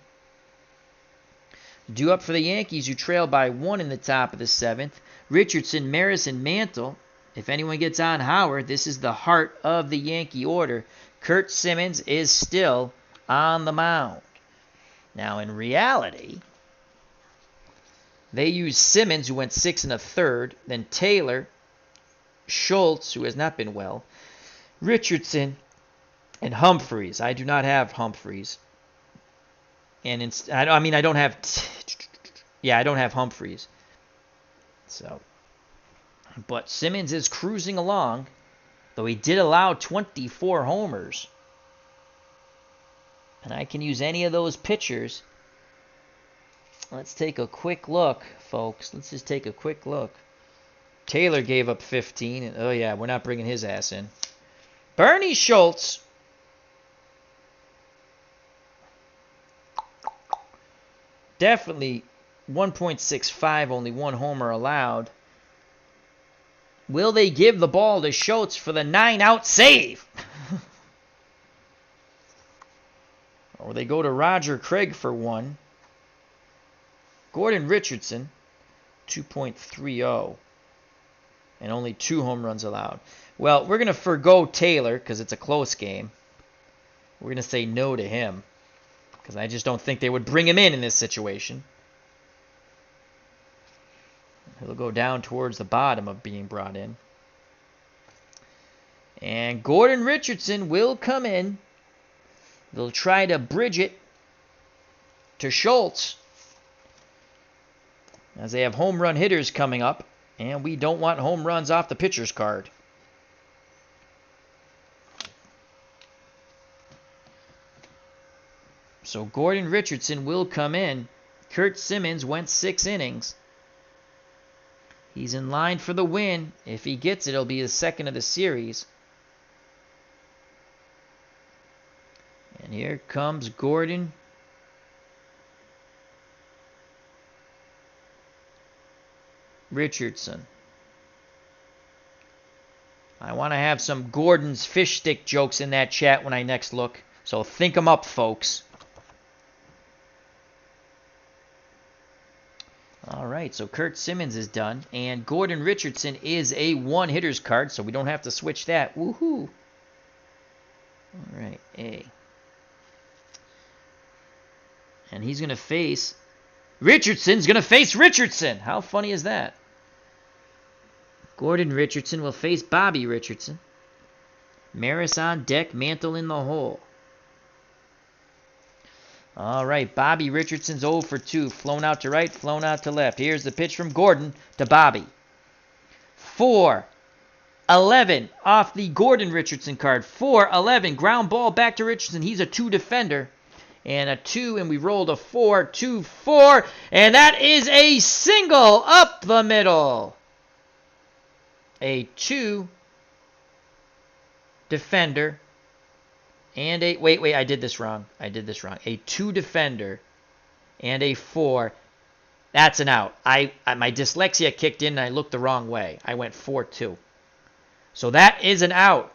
Due up for the Yankees, who trail by 1 in the top of the 7th. Richardson, Maris, and Mantle. If anyone gets on Howard, this is the heart of the Yankee order. Curt Simmons is still on the mound. Now, in reality, they used Simmons, who went 6 1/3, then Taylor, Schultz, who has not been well, Richardson, and Humphreys. I do not have Humphreys. And I don't have Humphreys. So, but Simmons is cruising along, though he did allow 24 homers. And I can use any of those pitchers. Let's take a quick look, folks. Let's just take a quick look. Taylor gave up 15. And, oh, yeah, we're not bringing his ass in. Bernie Schultz. Definitely 1.65, only 1 homer allowed. Will they give the ball to Schultz for the 9-out save? Or they go to Roger Craig for 1. Gordon Richardson, 2.30. And only 2 home runs allowed. Well, we're going to forgo Taylor because it's a close game. We're going to say no to him, because I just don't think they would bring him in this situation. He'll go down towards the bottom of being brought in. And Gordon Richardson will come in. They'll try to bridge it to Schultz, as they have home run hitters coming up, and we don't want home runs off the pitcher's card. So Gordon Richardson will come in. Curt Simmons went 6 innings. He's in line for the win. If he gets it, it'll be his 2nd of the series. And here comes Gordon Richardson. I want to have some Gordon's fish stick jokes in that chat when I next look. So think them up, folks. All right, so Curt Simmons is done. And Gordon Richardson is a one-hitters card, so we don't have to switch that. Woohoo! All right, A. And he's going to face... Richardson's going to face Richardson. How funny is that? Gordon Richardson will face Bobby Richardson. Maris on deck, Mantle in the hole. All right, Bobby Richardson's 0 for 2. Flown out to right, flown out to left. Here's the pitch from Gordon to Bobby. 4-11 off the Gordon Richardson card. 4-11, ground ball back to Richardson. He's a 2 defender. And a 2, and we rolled a 4, 2, 4. And that is a single up the middle. A 2 defender. And a, wait, I did this wrong. A 2 defender and a 4. That's an out. My dyslexia kicked in and I looked the wrong way. I went 4-2. So that is an out.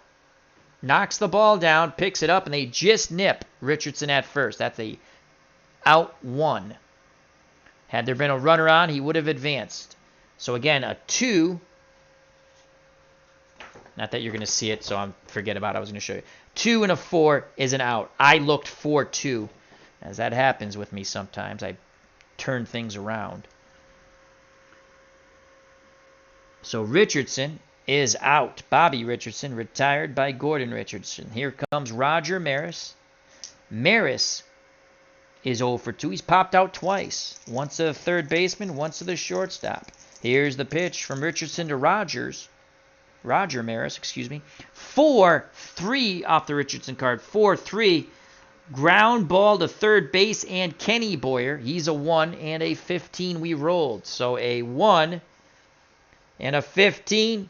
Knocks the ball down, picks it up, and they just nip Richardson at first. That's a out 1. Had there been a runner on, he would have advanced. So again, a 2. Not that you're going to see it, so forget about it. I was going to show you. 2 and a 4 is an out. I looked 4-2. As that happens with me sometimes. I turn things around. So Richardson is out. Bobby Richardson retired by Gordon Richardson. Here comes Roger Maris. Maris is 0 for 2. He's popped out twice. Once to the third baseman, once to the shortstop. Here's the pitch from Richardson to Roger Maris, 4-3 off the Richardson card. 4-3. Ground ball to third base and Kenny Boyer. He's a 1 and a 15 we rolled. So a 1 and a 15.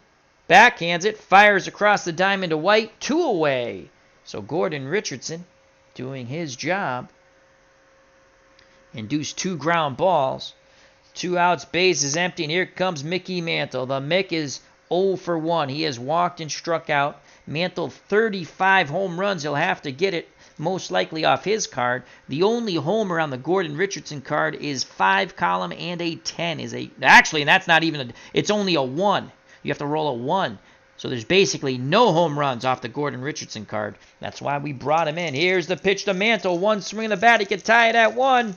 Backhands it. Fires across the diamond to White. 2 away. So Gordon Richardson doing his job. Induced 2 ground balls. 2 outs. Base is empty. And here comes Mickey Mantle. The Mick is 0 for 1. He has walked and struck out. Mantle 35 home runs. He'll have to get it most likely off his card. The only homer on the Gordon Richardson card is 5 column and a 10 is a actually, and that's not even it's only a 1. You have to roll a 1. So there's basically no home runs off the Gordon Richardson card. That's why we brought him in. Here's the pitch to Mantle. 1 swing of the bat. He could tie it at 1.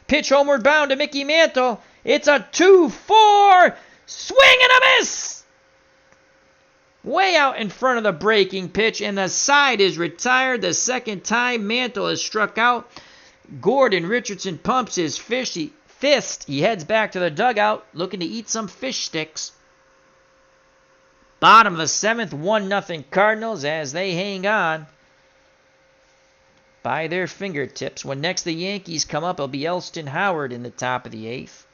Pitch homeward bound to Mickey Mantle. It's a 2-4. Swing and a miss. Way out in front of the breaking pitch, and the side is retired. The second time Mantle is struck out. Gordon Richardson pumps his fist. He heads back to the dugout, looking to eat some fish sticks. Bottom of the 7th, 1-0 Cardinals as they hang on by their fingertips. When next the Yankees come up, it'll be Elston Howard in the top of the 8th.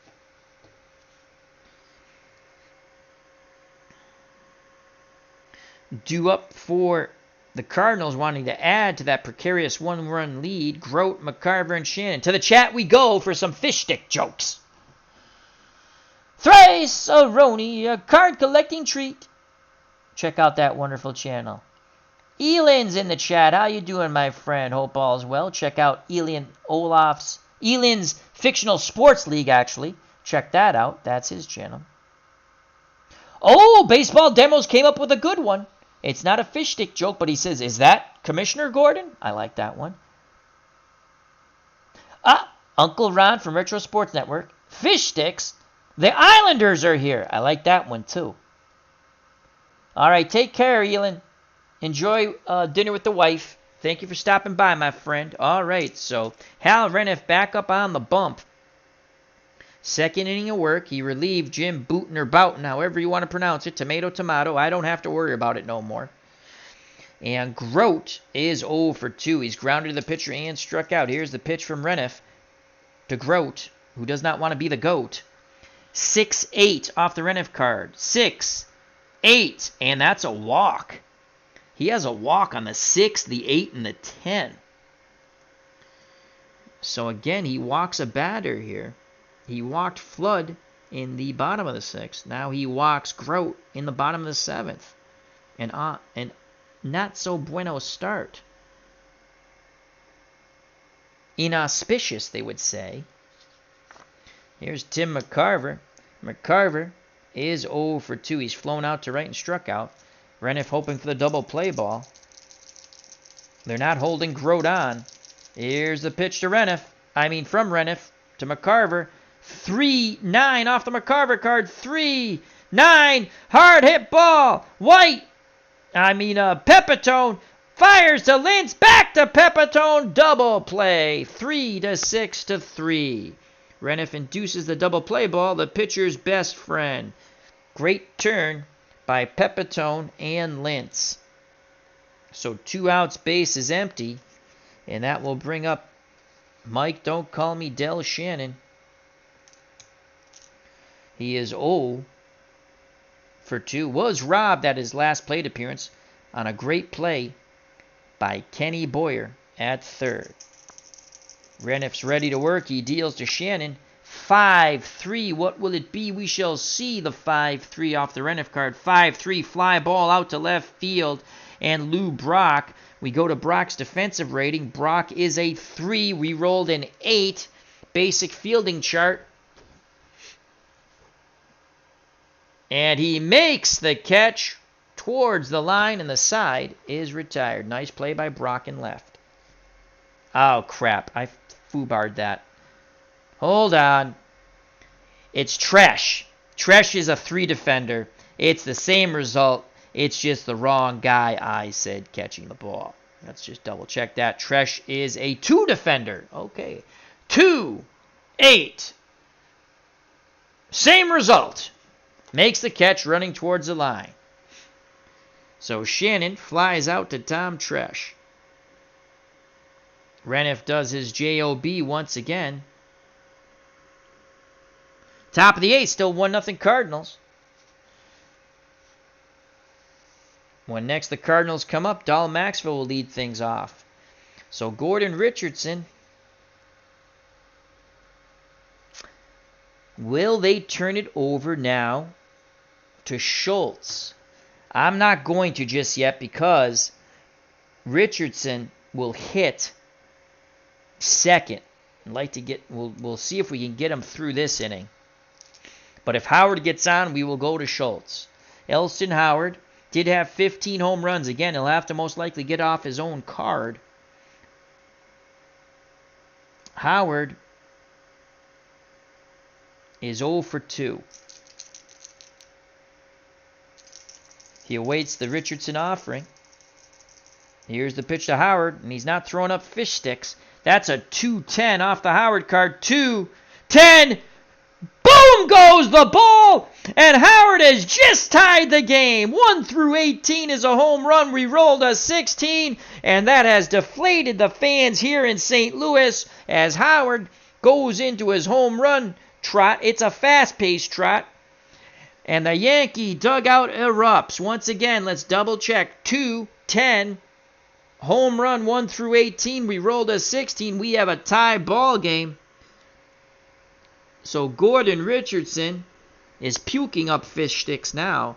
Due up for the Cardinals wanting to add to that precarious 1-run lead. Grote, McCarver, and Shannon. To the chat we go for some fish stick jokes. Thrice a Roni, a card collecting treat. Check out that wonderful channel. Elin's in the chat. How you doing, my friend? Hope all's well. Check out Elin's Fictional Sports League, actually. Check that out. That's his channel. Oh, Baseball Demos came up with a good one. It's not a fish stick joke, but he says, is that Commissioner Gordon? I like that one. Uncle Ron from Retro Sports Network. Fish sticks. The Islanders are here. I like that one, too. All right, take care, Elin. Enjoy dinner with the wife. Thank you for stopping by, my friend. All right, so Hal Reniff back up on the bump. Second inning of work. He relieved Jim Bouton or Bouton, however you want to pronounce it. Tomato, tomato. I don't have to worry about it no more. And Grote is 0 for 2. He's grounded to the pitcher and struck out. Here's the pitch from Reniff to Grote, who does not want to be the GOAT. 6-8 off the Reniff card. 6-8. And that's a walk. He has a walk on the 6, the 8, and the 10. So again, he walks a batter here. He walked Flood in the bottom of the 6th. Now he walks Grote in the bottom of the 7th. And not so bueno start. Inauspicious, they would say. Here's Tim McCarver. McCarver is 0 for 2. He's flown out to right and struck out. Reniff hoping for the double play ball. They're not holding Grote on. Here's the pitch to Reniff. From Reniff to McCarver. 3-9 off the McCarver card. 3-9. Hard hit ball. Pepitone fires to Lentz. Back to Pepitone. Double play. 3-6 to 3. Reniff induces the double play ball. The pitcher's best friend. Great turn by Pepitone and Lentz. So 2 outs, base is empty. And that will bring up Mike, don't call me Del Shannon. He is 0 for 2. Was robbed at his last plate appearance on a great play by Kenny Boyer at third. Reniff's ready to work. He deals to Shannon. 5-3. What will it be? We shall see. The 5-3 off the Reniff card. 5-3. Fly ball out to left field. And Lou Brock. We go to Brock's defensive rating. Brock is a 3. We rolled an 8. Basic fielding chart. And he makes the catch towards the line, and the side is retired. Nice play by Brock in left. Oh, crap. I foobarred that. Hold on. It's Tresh. Tresh is a 3 defender. It's the same result. It's just the wrong guy, I said, catching the ball. Let's just double check that. Tresh is a 2 defender. Okay. 2-8. Same result. Makes the catch running towards the line. So Shannon flies out to Tom Tresh. Reniff does his JOB once again. Top of the 8th, still 1-0 Cardinals. When next the Cardinals come up, Dahl Maxwell will lead things off. So Gordon Richardson. Will they turn it over now to Schultz? I'm not going to just yet because Richardson will hit second. I'd like to get. We'll see if we can get him through this inning. But if Howard gets on, we will go to Schultz. Elston Howard did have 15 home runs. Again, he'll have to most likely get off his own card. Howard is 0 for 2. He awaits the Richardson offering. Here's the pitch to Howard, and he's not throwing up fish sticks. That's a 2-10 off the Howard card. 2-10. Boom goes the ball, and Howard has just tied the game. 1 through 18 is a home run. We rolled a 16, and that has deflated the fans here in St. Louis as Howard goes into his home run trot. It's a fast-paced trot. And the Yankee dugout erupts. Once again, let's double check. 2-10. Home run 1 through 18. We rolled a 16. We have a tie ball game. So Gordon Richardson is puking up fish sticks now.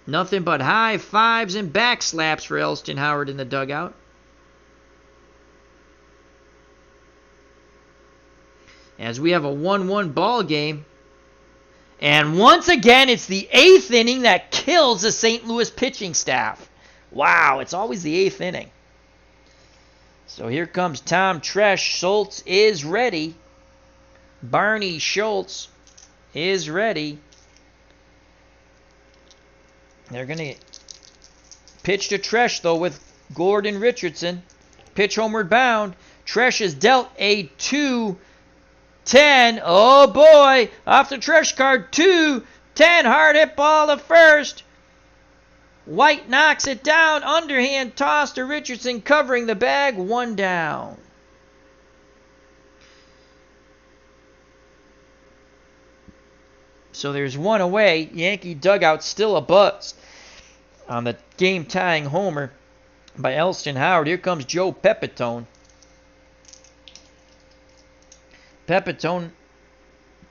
Nothing but high fives and back slaps for Elston Howard in the dugout. As we have a 1-1 ball game. And once again, it's the 8th inning that kills the St. Louis pitching staff. Wow, it's always the 8th inning. So here comes Tom Tresh. Schultz is ready. Barney Schultz is ready. They're going to pitch to Tresh, though, with Gordon Richardson. Pitch homeward bound. Tresh is dealt a 2-10. Oh, boy. Off the Tresh card. 2-10. Hard hit ball to first. White knocks it down. Underhand toss to Richardson, covering the bag. 1 down. So there's 1 away. Yankee dugout still abuzz on the game-tying homer by Elston Howard. Here comes Joe Pepitone. Pepitone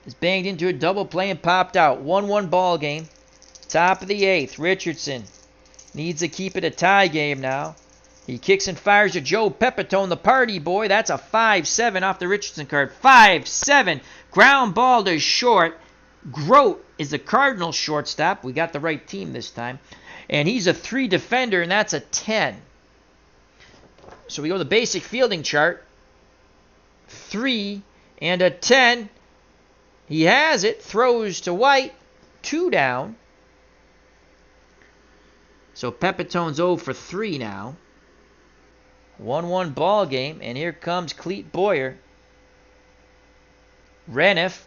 is banged into a double play and popped out. 1-1 ball game. Top of the 8th. Richardson needs to keep it a tie game now. He kicks and fires to Joe Pepitone, the party boy. That's a 5-7 off the Richardson card. 5-7. Ground ball to short. Grote is the Cardinals shortstop. We got the right team this time. And he's a 3 defender, and that's a 10. So we go to the basic fielding chart. 3 and a 10. He has it. Throws to White. 2 down. So Pepitone's 0 for 3 now. 1-1 ball game, and here comes Clete Boyer. Reniff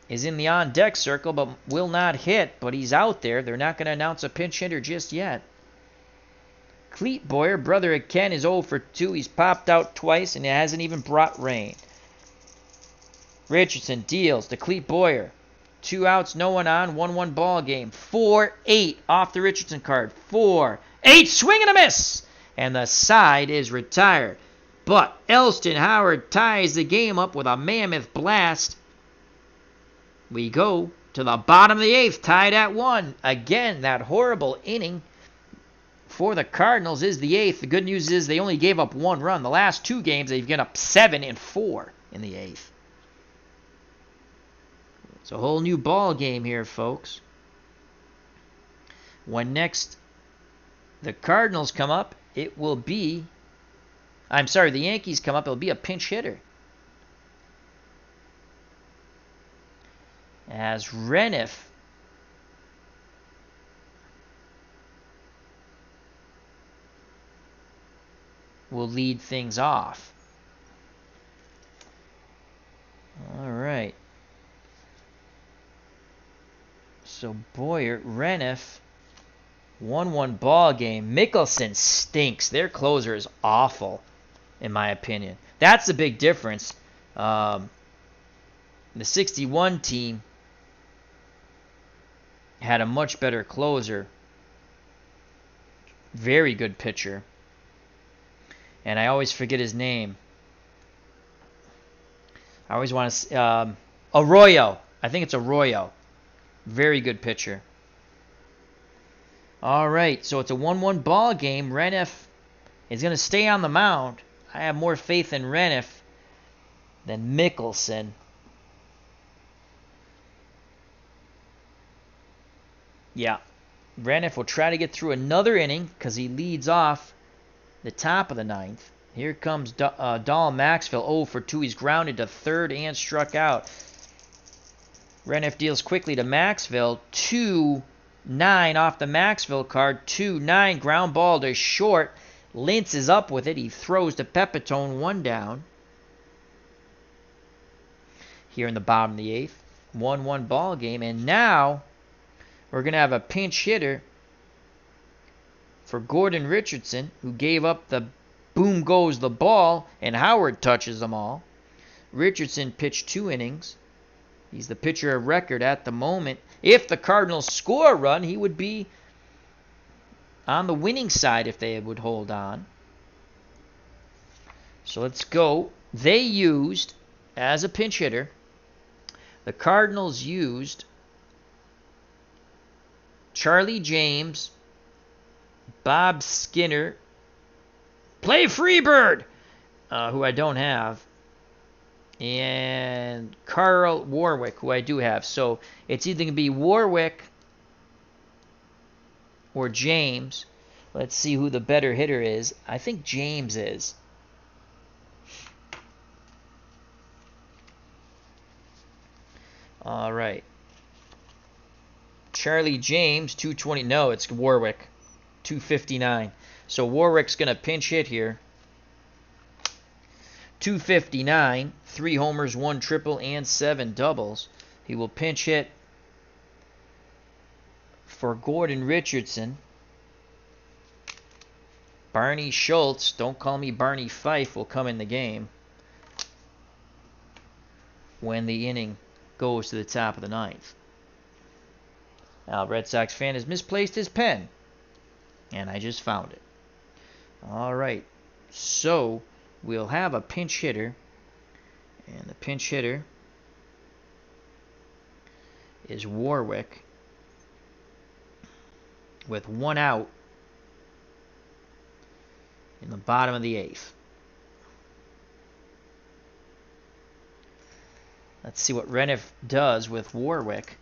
is in the on-deck circle, but will not hit, but he's out there. They're not going to announce a pinch hitter just yet. Clete Boyer, brother of Ken, is 0 for 2. He's popped out twice, and it hasn't even brought rain. Richardson deals to Clete Boyer. 2 outs, no one on, 1-1 ball game. 4-8 off the Richardson card. 4-8, swing and a miss! And the side is retired. But Elston Howard ties the game up with a mammoth blast. We go to the bottom of the 8th, tied at 1. Again, that horrible inning for the Cardinals is the 8th. The good news is they only gave up 1 run. The last 2 games, they've given up 7 and 4 in the 8th. It's a whole new ball game here, folks. When next the Cardinals come up, it will be... the Yankees come up, it'll be a pinch hitter. As Reniff will lead things off. All right. So Boyer, Reniff, 1-1 ball game. Mickelson stinks. Their closer is awful, in my opinion. That's the big difference. The 61 team had a much better closer. Very good pitcher. And I always forget his name. I always want to... Arroyo. I think it's Arroyo. Very good pitcher. All right, so it's a 1-1 ball game. Reniff is going to stay on the mound. I have more faith in Reniff than Mickelson. Yeah, Reniff will try to get through another inning because he leads off the top of the 9th. Here comes Dahl Maxfield, 0 for 2. He's grounded to third and struck out. Reniff deals quickly to Maxfield. 2-9 off the Maxfield card. 2-9, ground ball to short. Lintz is up with it. He throws to Pepitone, 1 down. Here in the bottom of the 8th. 1-1 ball game. And now we're going to have a pinch hitter for Gordon Richardson, who gave up the boom goes the ball, and Howard touches them all. Richardson pitched 2 innings. He's the pitcher of record at the moment. If the Cardinals score a run, he would be on the winning side if they would hold on. So let's go. They used, as a pinch hitter, the Cardinals used Charlie James, Bob Skinner, Play Freebird, who I don't have, and Carl Warwick, who I do have. So it's either going to be Warwick or James. Let's see who the better hitter is. I think James is. All right. Charlie James, 220. No, it's Warwick, 259. So Warwick's going to pinch hit here. 259, 3 homers, 1 triple, and 7 doubles. He will pinch hit for Gordon Richardson. Barney Schultz, don't call me Barney Fife, will come in the game when the inning goes to the top of the 9th. Now, Red Sox fan has misplaced his pen, and I just found it. All right, so we'll have a pinch hitter, and the pinch hitter is Warwick with 1 out in the bottom of the 8th. Let's see what Reniff does with Warwick.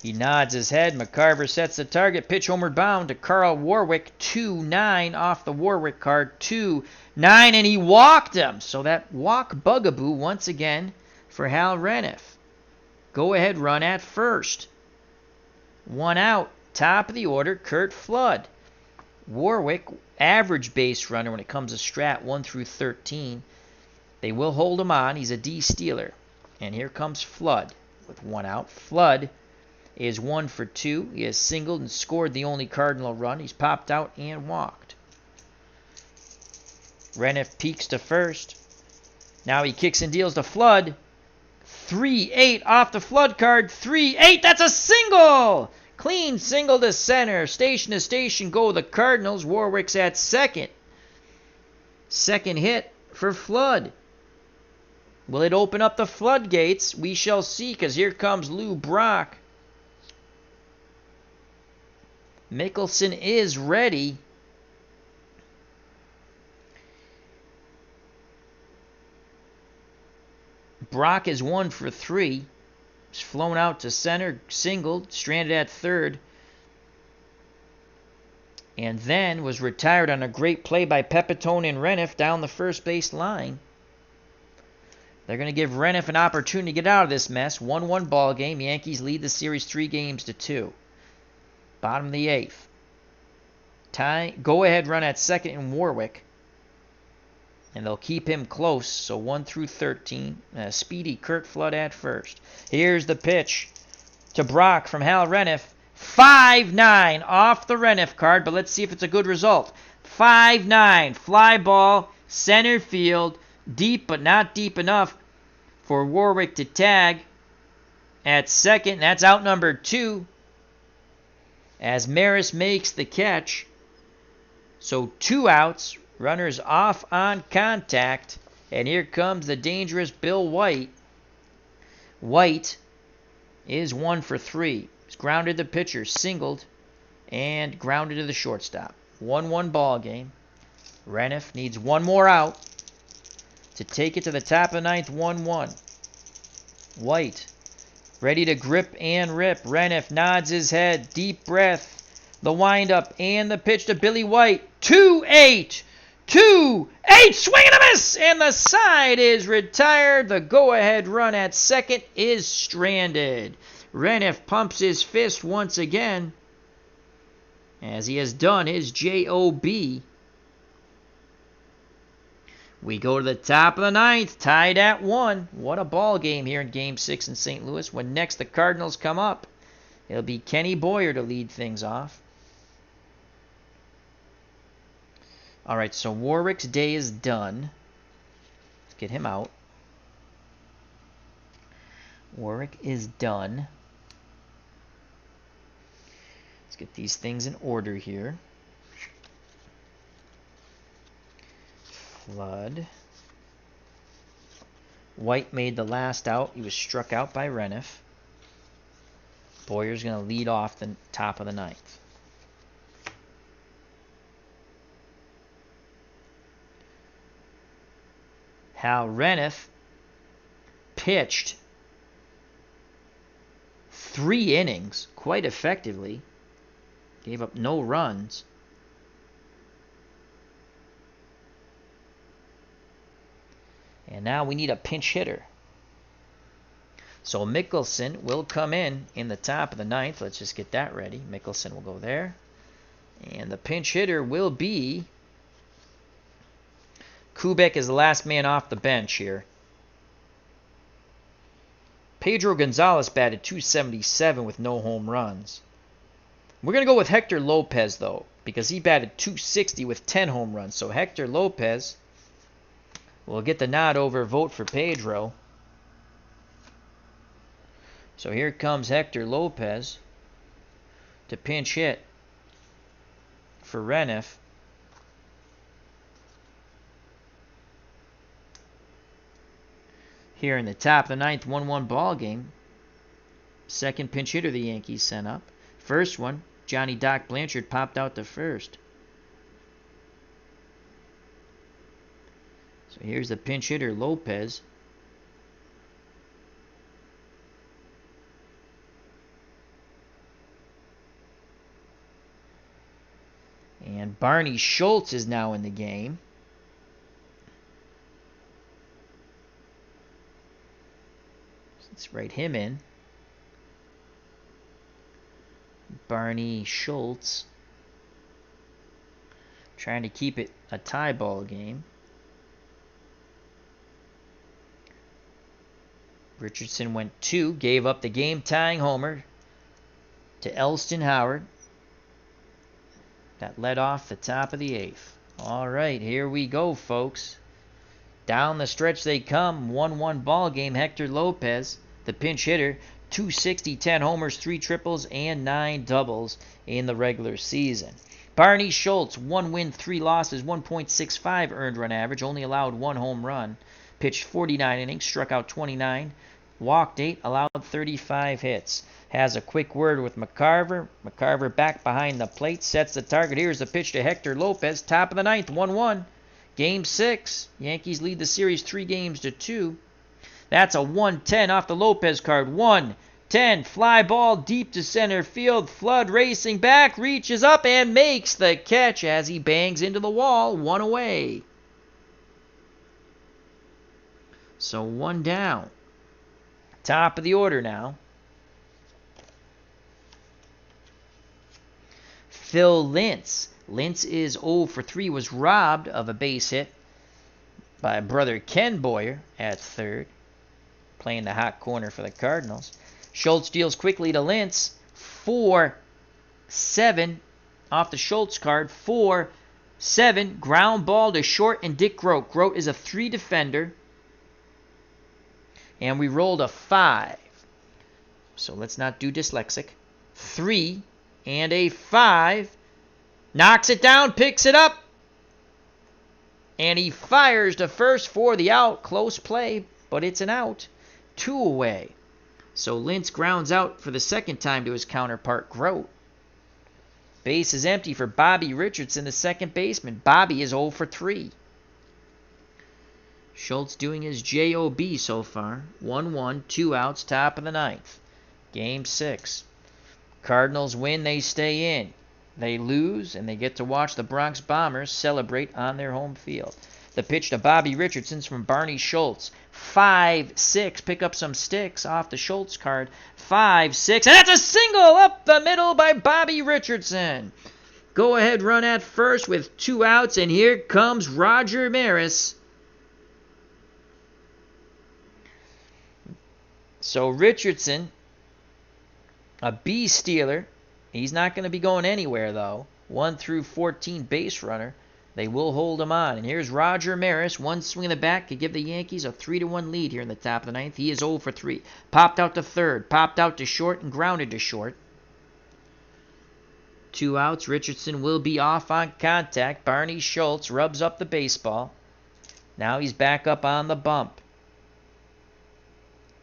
He nods his head. McCarver sets the target. Pitch homeward bound to Carl Warwick. 2-9 off the Warwick card. 2-9, and he walked him. So that walk bugaboo once again for Hal Reniff. Go ahead run at first. 1 out. Top of the order, Curt Flood. Warwick, average base runner when it comes to Strat 1 through 13. They will hold him on. He's a D stealer. And here comes Flood with 1 out. Flood is 1 for 2. He has singled and scored the only Cardinal run. He's popped out and walked. Reniff peeks to first. Now he kicks and deals to Flood. 3-8 off the Flood card. 3-8. That's a single! Clean single to center. Station to station go the Cardinals. Warwick's at second. Second hit for Flood. Will it open up the floodgates? We shall see, because here comes Lou Brock. Mickelson is ready. Brock is 1 for 3. He's flown out to center, singled, stranded at third. And then was retired on a great play by Pepitone and Reniff down the first base line. They're going to give Reniff an opportunity to get out of this mess. 1-1 ball game. Yankees lead the series 3-2. Bottom of the 8th. Go ahead run at second in Warwick. And they'll keep him close. So 1 through 13. Speedy Curt Flood at first. Here's the pitch to Brock from Hal Reniff. 5-9 off the Reniff card. But let's see if it's a good result. 5-9. Fly ball. Center field. Deep but not deep enough for Warwick to tag at second. That's out number 2. As Maris makes the catch. So 2 outs. Runners off on contact. And here comes the dangerous Bill White. White is 1 for 3. He's grounded the pitcher, singled, and grounded to the shortstop. 1-1 ball game. Reniff needs 1 more out to take it to the top of the 9th. 1-1. White ready to grip and rip. Reniff nods his head. Deep breath. The windup and the pitch to Billy White. 2-8. 2-8. Swing and a miss. And the side is retired. The go-ahead run at second is stranded. Reniff pumps his fist once again, as he has done his J.O.B. We go to the top of the 9th, tied at 1. What a ball game here in Game 6 in St. Louis. When next the Cardinals come up, it'll be Kenny Boyer to lead things off. All right, so Warwick's day is done. Let's get him out. Warwick is done. Let's get these things in order here. Flood. White made the last out. He was struck out by Reniff. Boyer's going to lead off the top of the 9th. Hal Reniff pitched 3 innings quite effectively. Gave up no runs. And now we need a pinch hitter. So Mickelson will come in the top of the 9th. Let's just get that ready. Mickelson will go there. And the pinch hitter will be... Kubek is the last man off the bench here. Pedro Gonzalez batted .277 with no home runs. We're going to go with Hector Lopez, though, because he batted .260 with 10 home runs. So Hector Lopez will get the nod over vote for Pedro. So here comes Hector Lopez to pinch hit for Reniff. here in the top of the ninth, 1-1 ball game. Second pinch hitter the Yankees sent up. First one, Johnny Doc Blanchard popped out to first. So here's the pinch hitter, Lopez. And Barney Schultz is now in the game. Let's write him in. Barney Schultz. Trying to keep it a tie ball game. Richardson went 2, gave up the game-tying homer to Elston Howard. That led off the top of the 8th. All right, here we go, folks. Down the stretch they come. 1-1 ball game. Hector Lopez, the pinch hitter, 260, 10 homers, 3 triples, and 9 doubles in the regular season. Barney Schultz, 1 win, 3 losses, 1.65 earned run average, only allowed 1 home run. Pitched 49 innings, struck out 29, walked 8, allowed 35 hits. Has a quick word with McCarver. McCarver back behind the plate, sets the target. Here's the pitch to Hector Lopez, top of the ninth, 1-1. Game 6. Yankees lead the series 3-2. That's a 1-10 off the Lopez card. 1-10, fly ball deep to center field. Flood racing back, reaches up and makes the catch as he bangs into the wall. 1 away. So 1 down. Top of the order now. Phil Lintz. Lintz is 0 for 3, was robbed of a base hit by brother Ken Boyer at third, playing the hot corner for the Cardinals. Schultz deals quickly to Lintz. 4-7 off the Schultz card. 4-7, ground ball to short and Dick Groat. Groat is a 3 defender. And we rolled a 5. So let's not do dyslexic. 3 and a 5. Knocks it down, picks it up. And he fires to first for the out. Close play, but it's an out. 2 away. So Lintz grounds out for the second time to his counterpart, Groat. Base is empty for Bobby Richardson, the second baseman. Bobby is 0 for 3. Schultz doing his job so far. 1-1, 2 outs, top of the ninth. Game 6. Cardinals win, they stay in. They lose, and they get to watch the Bronx Bombers celebrate on their home field. The pitch to Bobby Richardson's from Barney Schultz. 5-6. Pick up some sticks off the Schultz card. 5-6. And that's a single up the middle by Bobby Richardson. Go ahead run at first with 2 outs, and here comes Roger Maris. So Richardson, a bee stealer. He's not going to be going anywhere, though. 1 through 14 base runner. They will hold him on. And here's Roger Maris. 1 swing in the back could give the Yankees a 3-1 lead here in the top of the ninth. He is 0 for 3. Popped out to third. Popped out to short and grounded to short. 2 outs. Richardson will be off on contact. Barney Schultz rubs up the baseball. Now he's back up on the bump.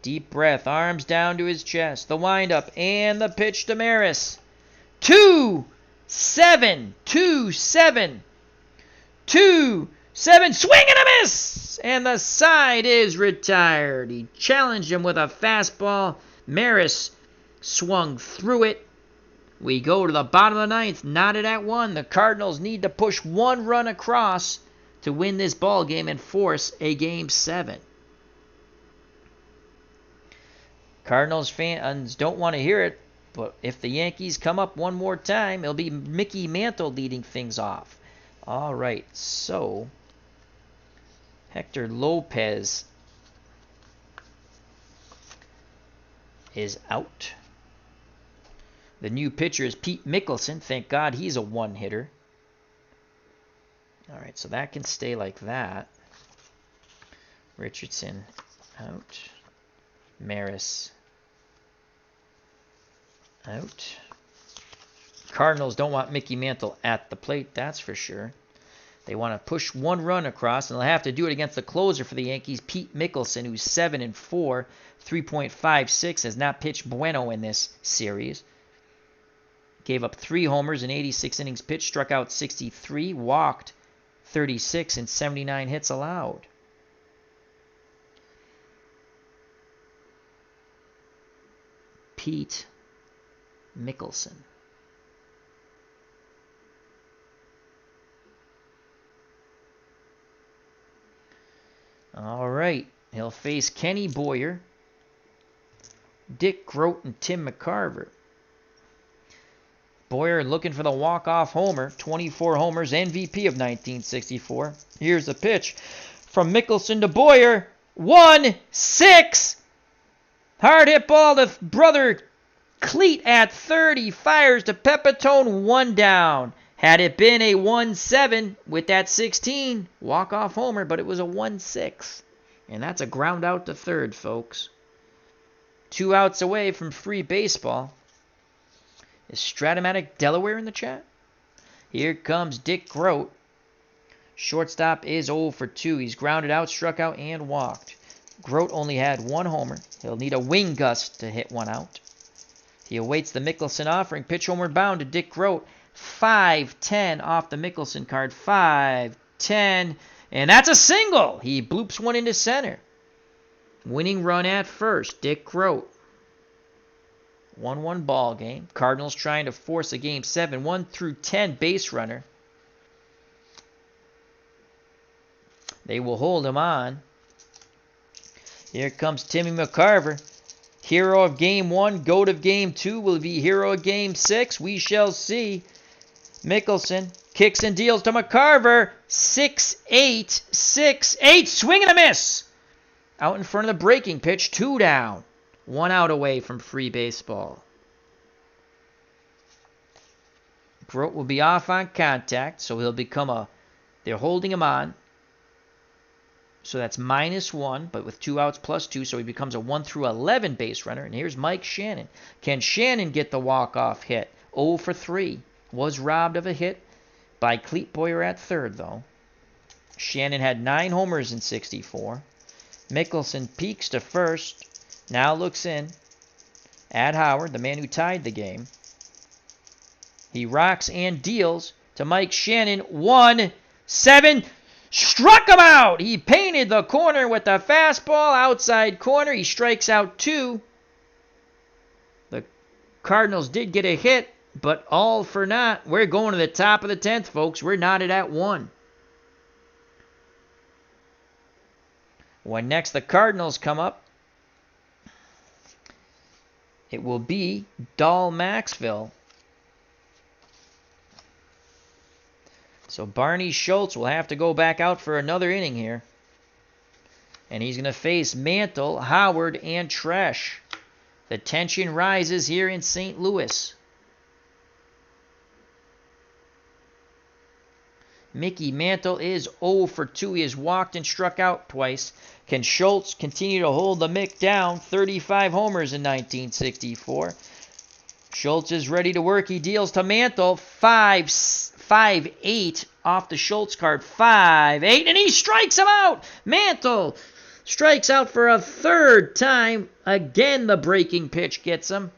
Deep breath. Arms down to his chest. The windup and the pitch to Maris. 2-7. 2-7. 2-7. Swing and a miss! And the side is retired. He challenged him with a fastball. Maris swung through it. We go to the bottom of the ninth. Knotted at 1. The Cardinals need to push 1 run across to win this ball game and force a Game 7. Cardinals fans don't want to hear it, but if the Yankees come up one more time, it'll be Mickey Mantle leading things off. All right, so Hector Lopez is out. The new pitcher is Pete Mickelson. Thank God he's a one-hitter. All right, so that can stay like that. Richardson out. Maris out. Cardinals don't want Mickey Mantle at the plate, that's for sure. They want to push 1 run across, and they'll have to do it against the closer for the Yankees, Pete Mickelson, who's 7-4, 3.56, has not pitched bueno in this series. Gave up 3 homers in 86 innings pitched, struck out 63, walked 36, and 79 hits allowed. Pete Mickelson. All right, he'll face Kenny Boyer, Dick Groat, and Tim McCarver. Boyer looking for the walk-off homer, 24 homers, MVP of 1964. Here's the pitch from Mickelson to Boyer. 1-6. Hard hit ball to brother Cleat at third. He fires to Pepitone, 1 down. Had it been a 1-7 with that 16, walk-off homer, but it was a 1-6. And that's a ground out to third, folks. 2 outs away from free baseball. Is Strat-O-Matic Delaware in the chat? Here comes Dick Groat. Shortstop is 0 for 2. He's grounded out, struck out, and walked. Groat only had 1 homer. He'll need a wind gust to hit 1 out. He awaits the Mickelson offering. Pitch homeward bound to Dick Groat. 5-10 off the Mickelson card. 5-10. And that's a single. He bloops 1 into center. Winning run at first, Dick Groat. 1-1 ball game. Cardinals trying to force a game 7. 1-10 base runner. They will hold him on. Here comes Timmy McCarver. Hero of game 1, goat of game 2. Will he be hero of game 6? We shall see. Mickelson kicks and deals to McCarver. 6-8. 6-8. Swing and a miss. Out in front of the breaking pitch. 2 down. 1 out away from free baseball. Groat will be off on contact, so he'll become they're holding him on. So that's -1, but with 2 outs +2, so he becomes a 1-11 base runner. And here's Mike Shannon. Can Shannon get the walk-off hit? 0 for 3. Was robbed of a hit by Cleat Boyer at third, though. Shannon had 9 homers in 64. Mickelson peeks to first. Now looks in at Howard, the man who tied the game. He rocks and deals to Mike Shannon. 1-7. Struck him out. He painted the corner with the fastball. Outside corner. He strikes out 2. The Cardinals did get a hit, but all for naught. We're going to the top of the 10th, folks. We're knotted at 1. When next the Cardinals come up, it will be Dahl Maxville. So Barney Schultz will have to go back out for another inning here. And he's going to face Mantle, Howard, and Tresh. The tension rises here in St. Louis. Mickey Mantle is 0 for 2. He has walked and struck out twice. Can Schultz continue to hold the Mick down? 35 homers in 1964. Schultz is ready to work. He deals to Mantle. 5-8 off the Schultz card. 5-8, and he strikes him out. Mantle strikes out for a 3rd time. Again, the breaking pitch gets him.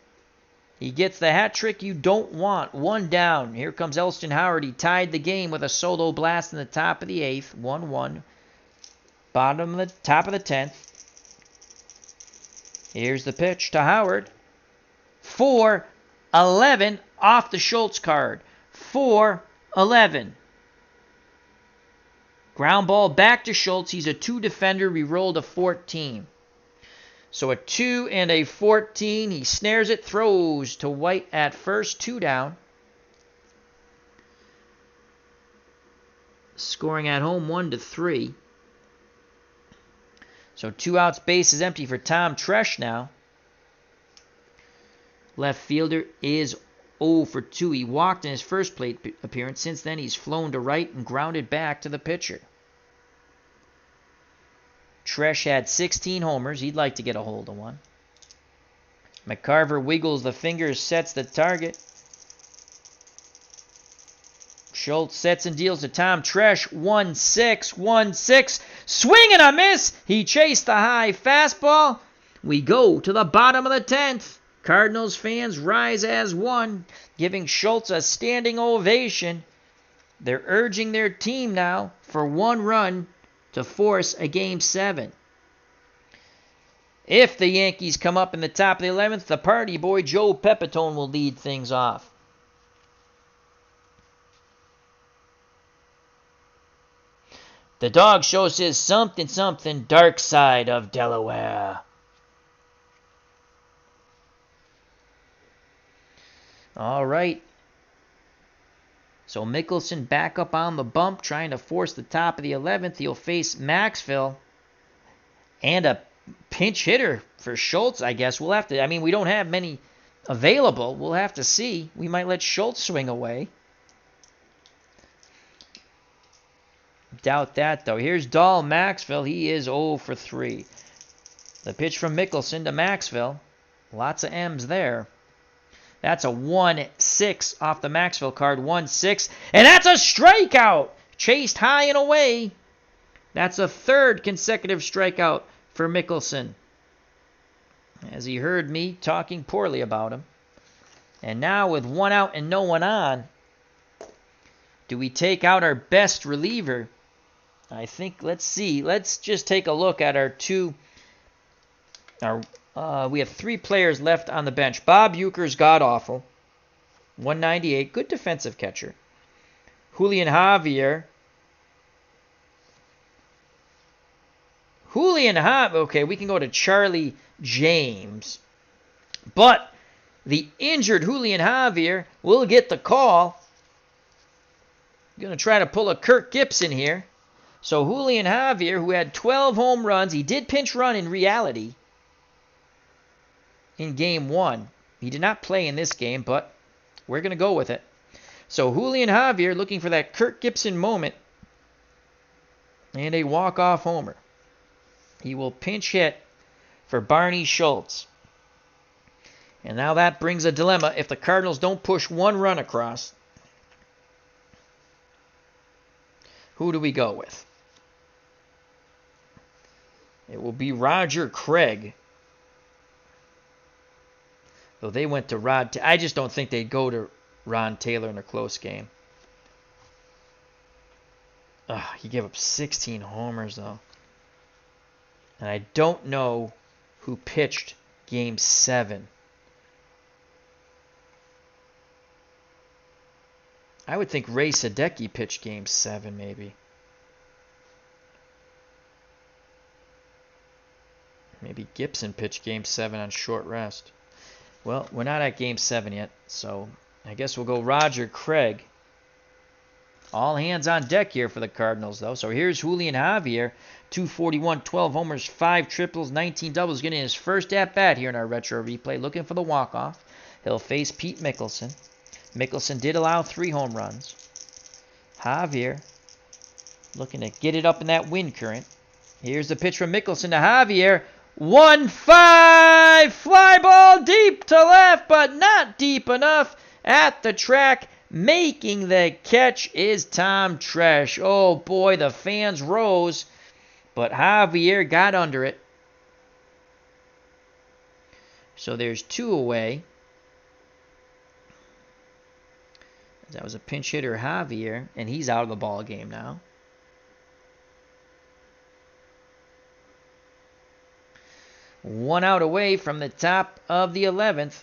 He gets the hat trick you don't want. 1 down. Here comes Elston Howard. He tied the game with a solo blast in the top of the 8th. 1-1. Top of the 10th. Here's the pitch to Howard. 4-11 off the Schultz card. 4-11. Ground ball back to Schultz. He's a 2 defender. We rolled a 14. So a 2 and a 14. He snares it, throws to White at first. 2 down. Scoring at home 1-3. So 2 outs, base is empty for Tom Tresh now. Left fielder is 0 for 2. He walked in his first plate appearance. Since then, he's flown to right and grounded back to the pitcher. Tresh had 16 homers. He'd like to get a hold of one. McCarver wiggles the fingers, sets the target. Schultz sets and deals to Tom Tresh. 1-6, 1-6. Swing and a miss. He chased the high fastball. We go to the bottom of the 10th. Cardinals fans rise as one, giving Schultz a standing ovation. They're urging their team now for one run to force a Game 7. If the Yankees come up in the top of the 11th, the party boy Joe Pepitone will lead things off. The dog shows his something dark side of Delaware. All right. So Mickelson back up on the bump, trying to force the top of the 11th. He'll face Maxville and a pinch hitter for Schultz, I guess. We'll have to, I mean, we don't have many available. We'll have to see. We might let Schultz swing away. Doubt that, though. Here's Dahl Maxville. He is 0 for 3. The pitch from Mickelson to Maxville. Lots of M's there. That's a 1-6 off the Maxville card. 1-6. And that's a strikeout. Chased high and away. That's a third consecutive strikeout for Mickelson, as he heard me talking poorly about him. And now with one out and no one on, do we take out our best reliever? I think, let's see. Let's just take a look at our two. We have 3 players left on the bench. Bob Uecker's god-awful. 198. Good defensive catcher. Julian Javier. Okay, we can go to Charlie James. But the injured Julian Javier will get the call. Going to try to pull a Curt Gibson here. So Julian Javier, who had 12 home runs, he did pinch run in reality in Game 1. He did not play in this game, but we're going to go with it. So Julian Javier looking for that Curt Gibson moment and a walk-off homer. He will pinch hit for Barney Schultz. And now that brings a dilemma if the Cardinals don't push one run across. Who do we go with? It will be Roger Craig. Though they went to Rod. I just don't think they'd go to Ron Taylor in a close game. He gave up 16 homers, though. And I don't know who pitched Game 7. I would think Ray Sadecki pitched Game 7, maybe. Maybe Gibson pitched Game 7 on short rest. Well, we're not at Game 7 yet, so I guess we'll go Roger Craig. All hands on deck here for the Cardinals, though. So here's Julian Javier, 241, 12 homers, 5 triples, 19 doubles, getting his first at-bat here in our retro replay, looking for the walk-off. He'll face Pete Mickelson. Mickelson did allow 3 home runs. Javier looking to get it up in that wind current. Here's the pitch from Mickelson to Javier. 1-5! Fly ball deep to left, but not deep enough at the track. Making the catch is Tom Tresh. Oh boy, the fans rose, but Javier got under it. So there's 2 away. That was a pinch hitter, Javier, and he's out of the ball game now. One out away from the top of the 11th.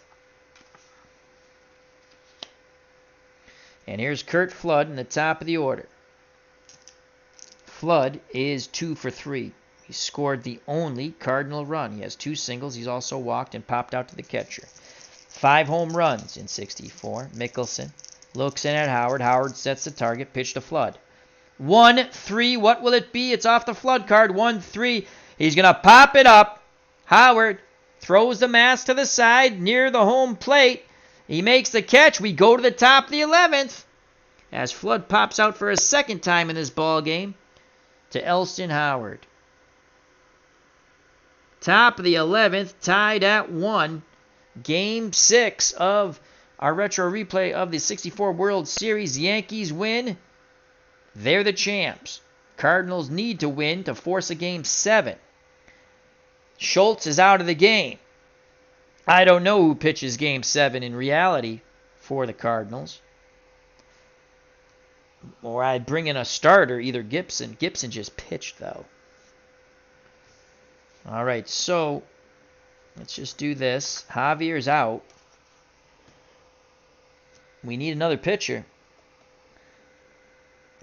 And here's Curt Flood in the top of the order. Flood is 2 for 3. He scored the only Cardinal run. He has 2 singles. He's also walked and popped out to the catcher. 5 home runs in 64. Mickelson looks in at Howard. Howard sets the target. Pitch to Flood. 1-3. What will it be? It's off the Flood card. 1-3. He's going to pop it up. Howard throws the mask to the side near the home plate. He makes the catch. We go to the top of the 11th as Flood pops out for a second time in this ball game to Elston Howard. Top of the 11th, tied at 1. Game 6 of Our retro replay of the 64 World Series. Yankees win. They're the champs. Cardinals need to win to force a Game 7. Schultz is out of the game. I don't know who pitches Game 7 in reality for the Cardinals. Or I'd bring in a starter, either Gibson. Gibson just pitched, though. All right, so let's just do this. Javier's out. We need another pitcher.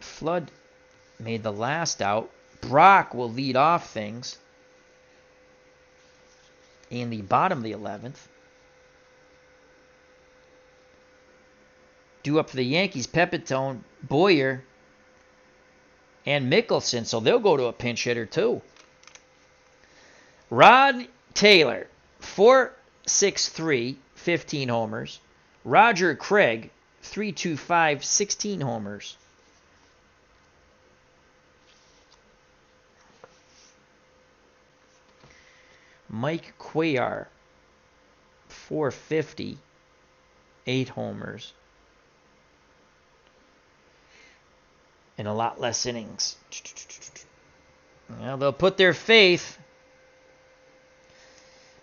Flood made the last out. Brock will lead off things in the bottom of the 11th. Due up for the Yankees, Pepitone, Boyer, and Mickelson. So they'll go to a pinch hitter too. Rod Taylor, 4.63, 15 homers. Roger Craig, 3.25, 16 homers. Mike Cuellar, 4.50, 8 homers. And a lot less innings. Well, they'll put their faith.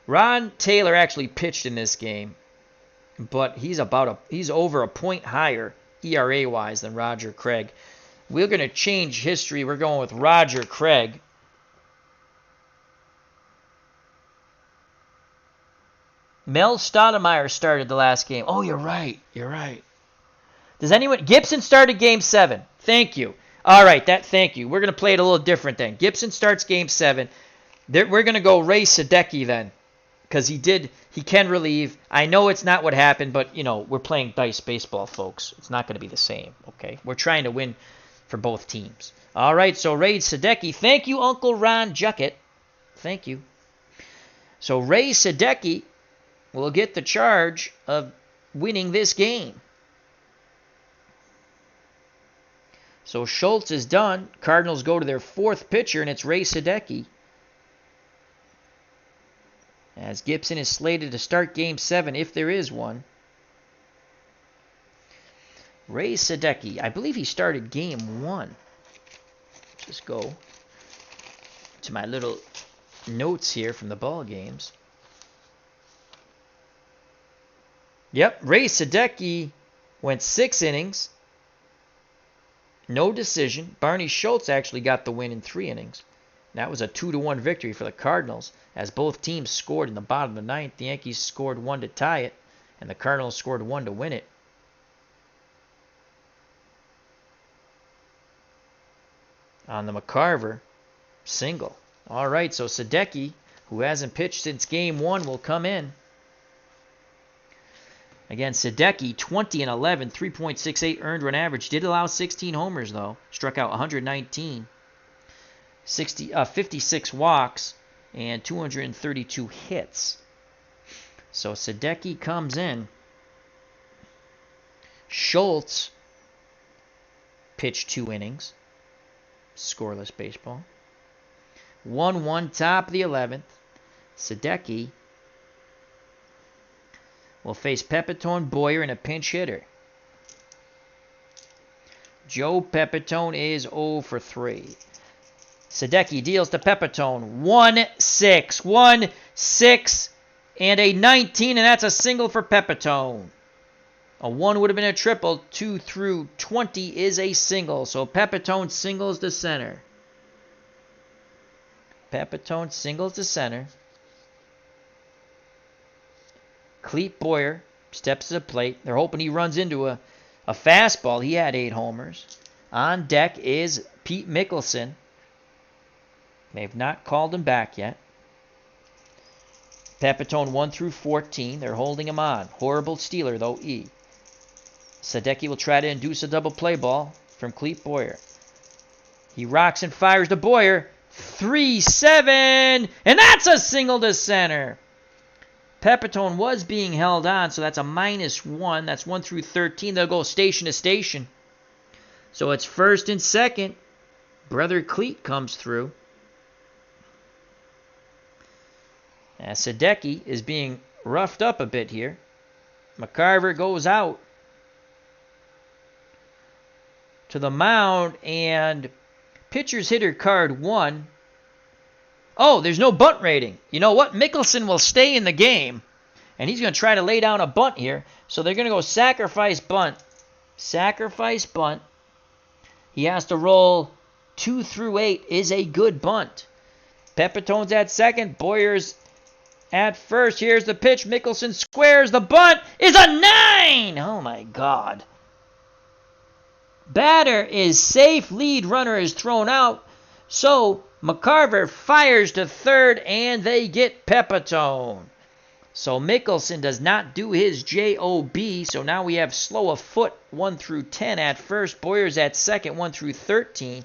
Ron Taylor actually pitched in this game, but he's over a point higher ERA-wise than Roger Craig. We're going to change history. We're going with Roger Craig. Mel Stoudemire started the last game. Oh, you're right. You're right. Does anyone... Gibson started Game 7. Thank you. All right, thank you. We're going to play it a little different then. Gibson starts Game 7. We're going to go Ray Sadecki then, because he can relieve. I know it's not what happened, but, we're playing dice baseball, folks. It's not going to be the same, okay? We're trying to win for both teams. All right, so Ray Sadecki. Thank you, Uncle Ron Juckett. Thank you. So Ray Sadecki will get the charge of winning this game. So Schultz is done. Cardinals go to their 4th pitcher, and it's Ray Sadecki. As Gibson is slated to start Game 7, if there is one. Ray Sadecki, I believe he started Game 1. Just go to my little notes here from the ball games. Yep, Ray Sadecki went 6 innings. No decision. Barney Schultz actually got the win in 3 innings. That was a 2-1 victory for the Cardinals, as both teams scored in the bottom of the 9th. The Yankees scored 1 to tie it, and the Cardinals scored 1 to win it. On the McCarver, single. All right, so Sadecki, who hasn't pitched since Game 1, will come in. Again, Sadecki, 20-11, 3.68 earned run average. Did allow 16 homers, though. Struck out 119. 56 walks, and 232 hits. So Sadecki comes in. Schultz pitched 2 innings. Scoreless baseball. 1-1 top of the 11th. Sadecki will face Pepitone, Boyer, and a pinch hitter. Joe Pepitone is 0 for 3. Sadecki deals to Pepitone. 1-6. 1-6 and a 19, and that's a single for Pepitone. A 1 would have been a triple. 2 through 20 is a single. So Pepitone singles to center. Pepitone singles to center. Clete Boyer steps to the plate. They're hoping he runs into a fastball. He had 8 homers. On deck is Pete Mickelson. They've not called him back yet. Pepitone 1 through 14. They're holding him on. Horrible stealer, though, E. Sadecki will try to induce a double play ball from Clete Boyer. He rocks and fires to Boyer. 3-7, and that's a single to center. Pepitone was being held on, so that's a -1. That's 1 through 13. They'll go station to station. So it's first and second. Brother Clete comes through. As Sadecki is being roughed up a bit here. McCarver goes out to the mound, and pitcher's hitter card 1. Oh, there's no bunt rating. You know what? Mickelson will stay in the game, and he's going to try to lay down a bunt here. So they're going to go sacrifice bunt. Sacrifice bunt. He has to roll 2 through 8 is a good bunt. Pepitone's at second. Boyer's at first. Here's the pitch. Mickelson squares. The bunt is a 9. Oh, my God. Batter is safe. Lead runner is thrown out. So McCarver fires to third, and they get Pepitone. So Mickelson does not do his job. So now we have slow of foot 1 through 10 at first. Boyer's at second 1 through 13.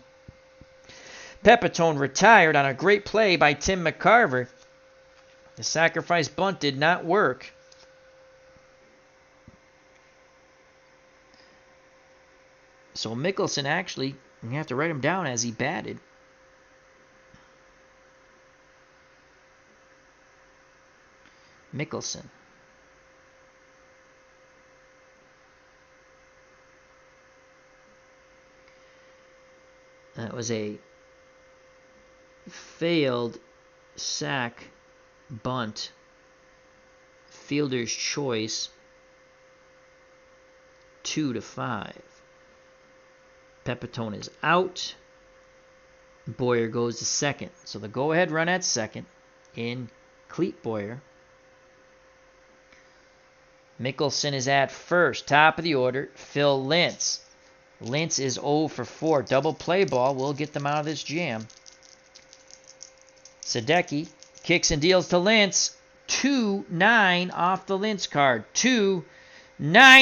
Pepitone retired on a great play by Tim McCarver. The sacrifice bunt did not work. So Mickelson actually, you have to write him down as he batted. Mickelson. That was a failed sack bunt. Fielder's choice. 2-5. Pepitone is out. Boyer goes to second. So the go-ahead run at second in Clete Boyer. Mickelson is at first. Top of the order, Phil Lentz. Lentz is 0 for 4. Double play ball will get them out of this jam. Sadecki kicks and deals to Lentz. 2-9 off the Lentz card. 2-9.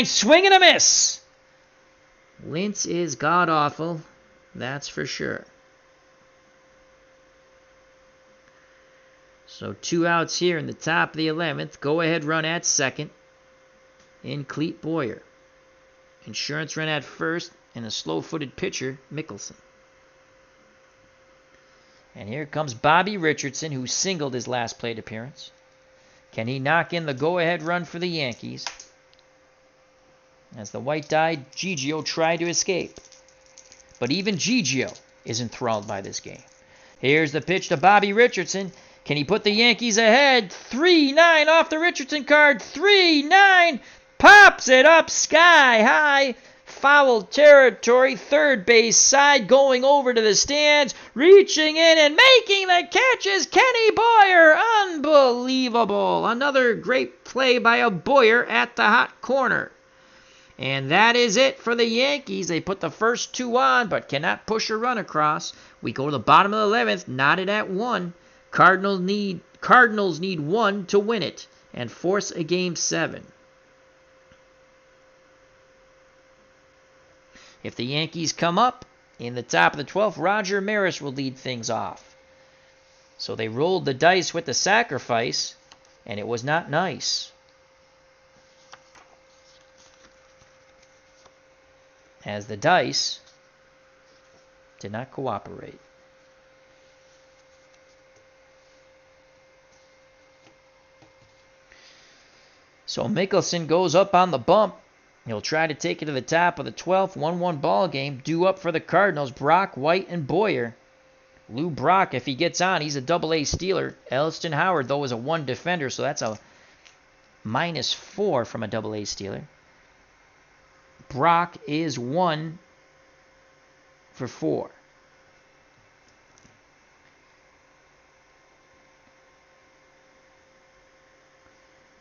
Swing and a miss. Lentz is god-awful. That's for sure. So 2 outs here in the top of the 11th. Go-ahead run at second in Clete Boyer. Insurance run at first and a slow-footed pitcher, Mickelson. And here comes Bobby Richardson, who singled his last plate appearance. Can he knock in the go-ahead run for the Yankees? As the white-dyed Gigio tried to escape. But even Gigio is enthralled by this game. Here's the pitch to Bobby Richardson. Can he put the Yankees ahead? 3-9 off the Richardson card. 3-9. Pops it up sky high. Foul territory. Third base side going over to the stands. Reaching in and making the catch is Kenny Boyer. Unbelievable. Another great play by a Boyer at the hot corner. And that is it for the Yankees. They put the first 2 on, but cannot push a run across. We go to the bottom of the 11th, knotted at 1. Cardinals need 1 to win it and force a Game 7. If the Yankees come up in the top of the 12th, Roger Maris will lead things off. So they rolled the dice with the sacrifice, and it was not nice. As the dice did not cooperate. So Mickelson goes up on the bump. He'll try to take it to the top of the 12th, 1-1 ball game. Due up for the Cardinals, Brock, White, and Boyer. Lou Brock, if he gets on, he's a double-A stealer. Elston Howard, though, is a 1 defender, so that's a -4 from a double-A stealer. Brock is 1 for 4.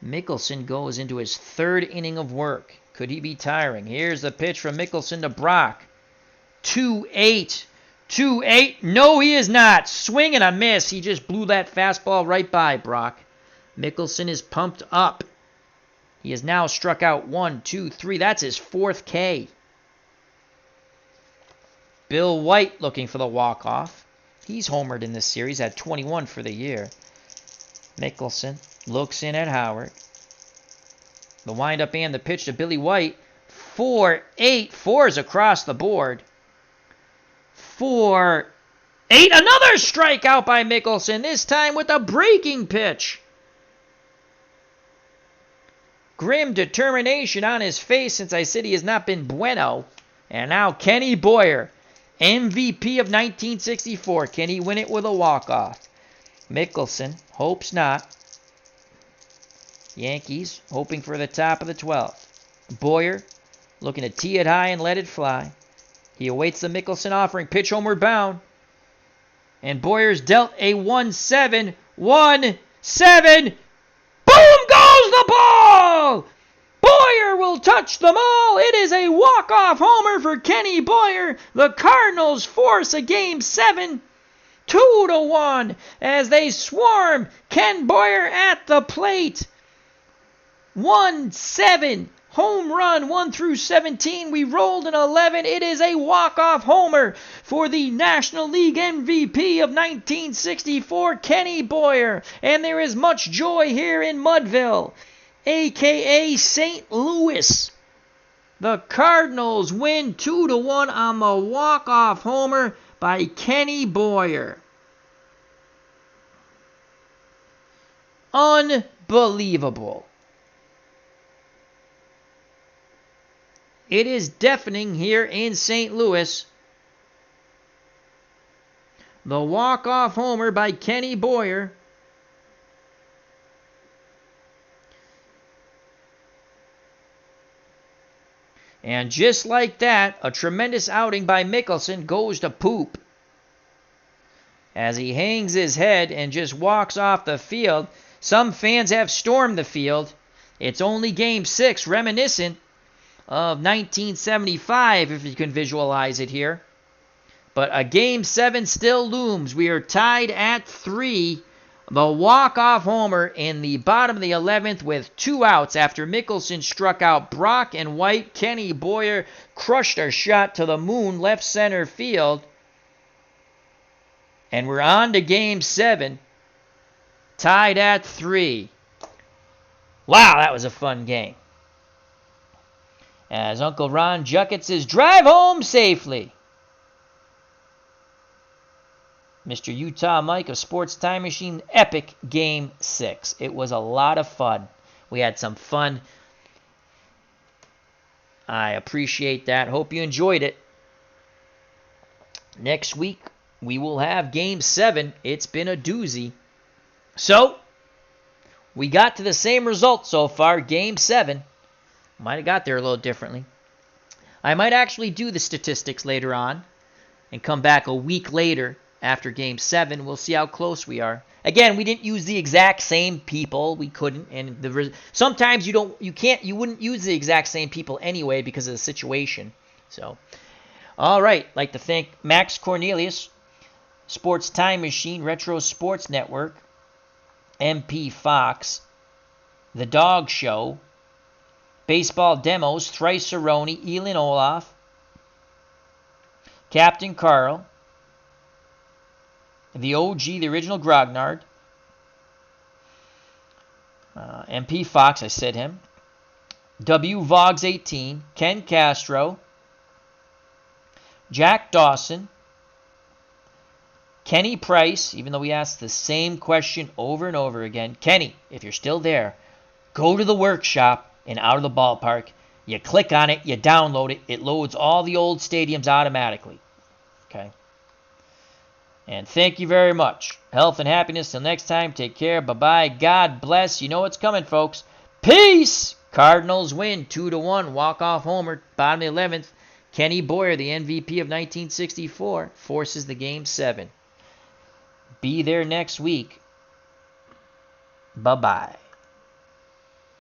Mickelson goes into his 3rd inning of work. Could he be tiring? Here's the pitch from Mickelson to Brock. 2-8. 2-8. No, he is not. Swing and a miss. He just blew that fastball right by Brock. Mickelson is pumped up. He has now struck out 1, 2, 3. That's his 4th K. Bill White looking for the walk-off. He's homered in this series at 21 for the year. Mickelson looks in at Howard. The windup and the pitch to Billy White. 4-8. 4s across the board. 4-8. Another strikeout by Mickelson, this time with a breaking pitch. grim determination on his face since I said he has not been bueno. And now Kenny Boyer, MVP of 1964. Can he win it with a walk-off? Mickelson, hopes not. Yankees, hoping for the top of the 12th. Boyer, looking to tee it high and let it fly. He awaits the Mickelson offering. Pitch homeward bound. And Boyer's dealt a 1-7. 1-7. Boom goes the ball! Boyer will touch them all. It is a walk-off homer for Kenny Boyer. The Cardinals force a Game 7. 2-1 as they swarm Ken Boyer at the plate. 1-7. Home run 1 through 17. We rolled an 11. It is a walk-off homer for the National League MVP of 1964, Kenny Boyer. And there is much joy here in Mudville, a.k.a. St. Louis. The Cardinals win 2-1 on the walk-off homer by Kenny Boyer. Unbelievable. It is deafening here in St. Louis. The walk-off homer by Kenny Boyer. And just like that, a tremendous outing by Mickelson goes to poop. As he hangs his head and just walks off the field. Some fans have stormed the field. It's only Game 6, reminiscent of 1975, if you can visualize it here. But a Game 7 still looms. We are tied at 3. The walk-off homer in the bottom of the 11th with 2 outs after Mickelson struck out Brock and White. Kenny Boyer crushed a shot to the moon, left center field. And we're on to Game 7. Tied at 3. Wow, that was a fun game. As Uncle Ron Juckett says, drive home safely. Mr. Utah Mike of Sports Time Machine, epic Game 6. It was a lot of fun. We had some fun. I appreciate that. Hope you enjoyed it. Next week, we will have Game 7. It's been a doozy. So, we got to the same result so far, Game 7. Might have got there a little differently. I might actually do the statistics later on and come back a week later after Game 7. We'll see how close we are. Again, we didn't use the exact same people. We couldn't, and sometimes you wouldn't use the exact same people anyway because of the situation. So, all right. I'd like to thank Max Cornelius, Sports Time Machine, Retro Sports Network, MP Fox, The Dog Show, Baseball Demos, Thrice Aroni, Elin Olaf, Captain Carl, the OG, the original Grognard, MP Fox, I said him, W Vogs 18, Ken Castro, Jack Dawson, Kenny Price, even though we asked the same question over and over again. Kenny, if you're still there, go to the workshop and Out of the Ballpark. You click on it, you download it, it loads all the old stadiums automatically. Okay? And thank you very much. Health and happiness. Till next time, take care. Bye-bye. God bless. You know what's coming, folks. Peace! Cardinals win 2-1. Walk-off homer. Bottom of the 11th. Kenny Boyer, the MVP of 1964, forces the Game 7. Be there next week. Bye-bye.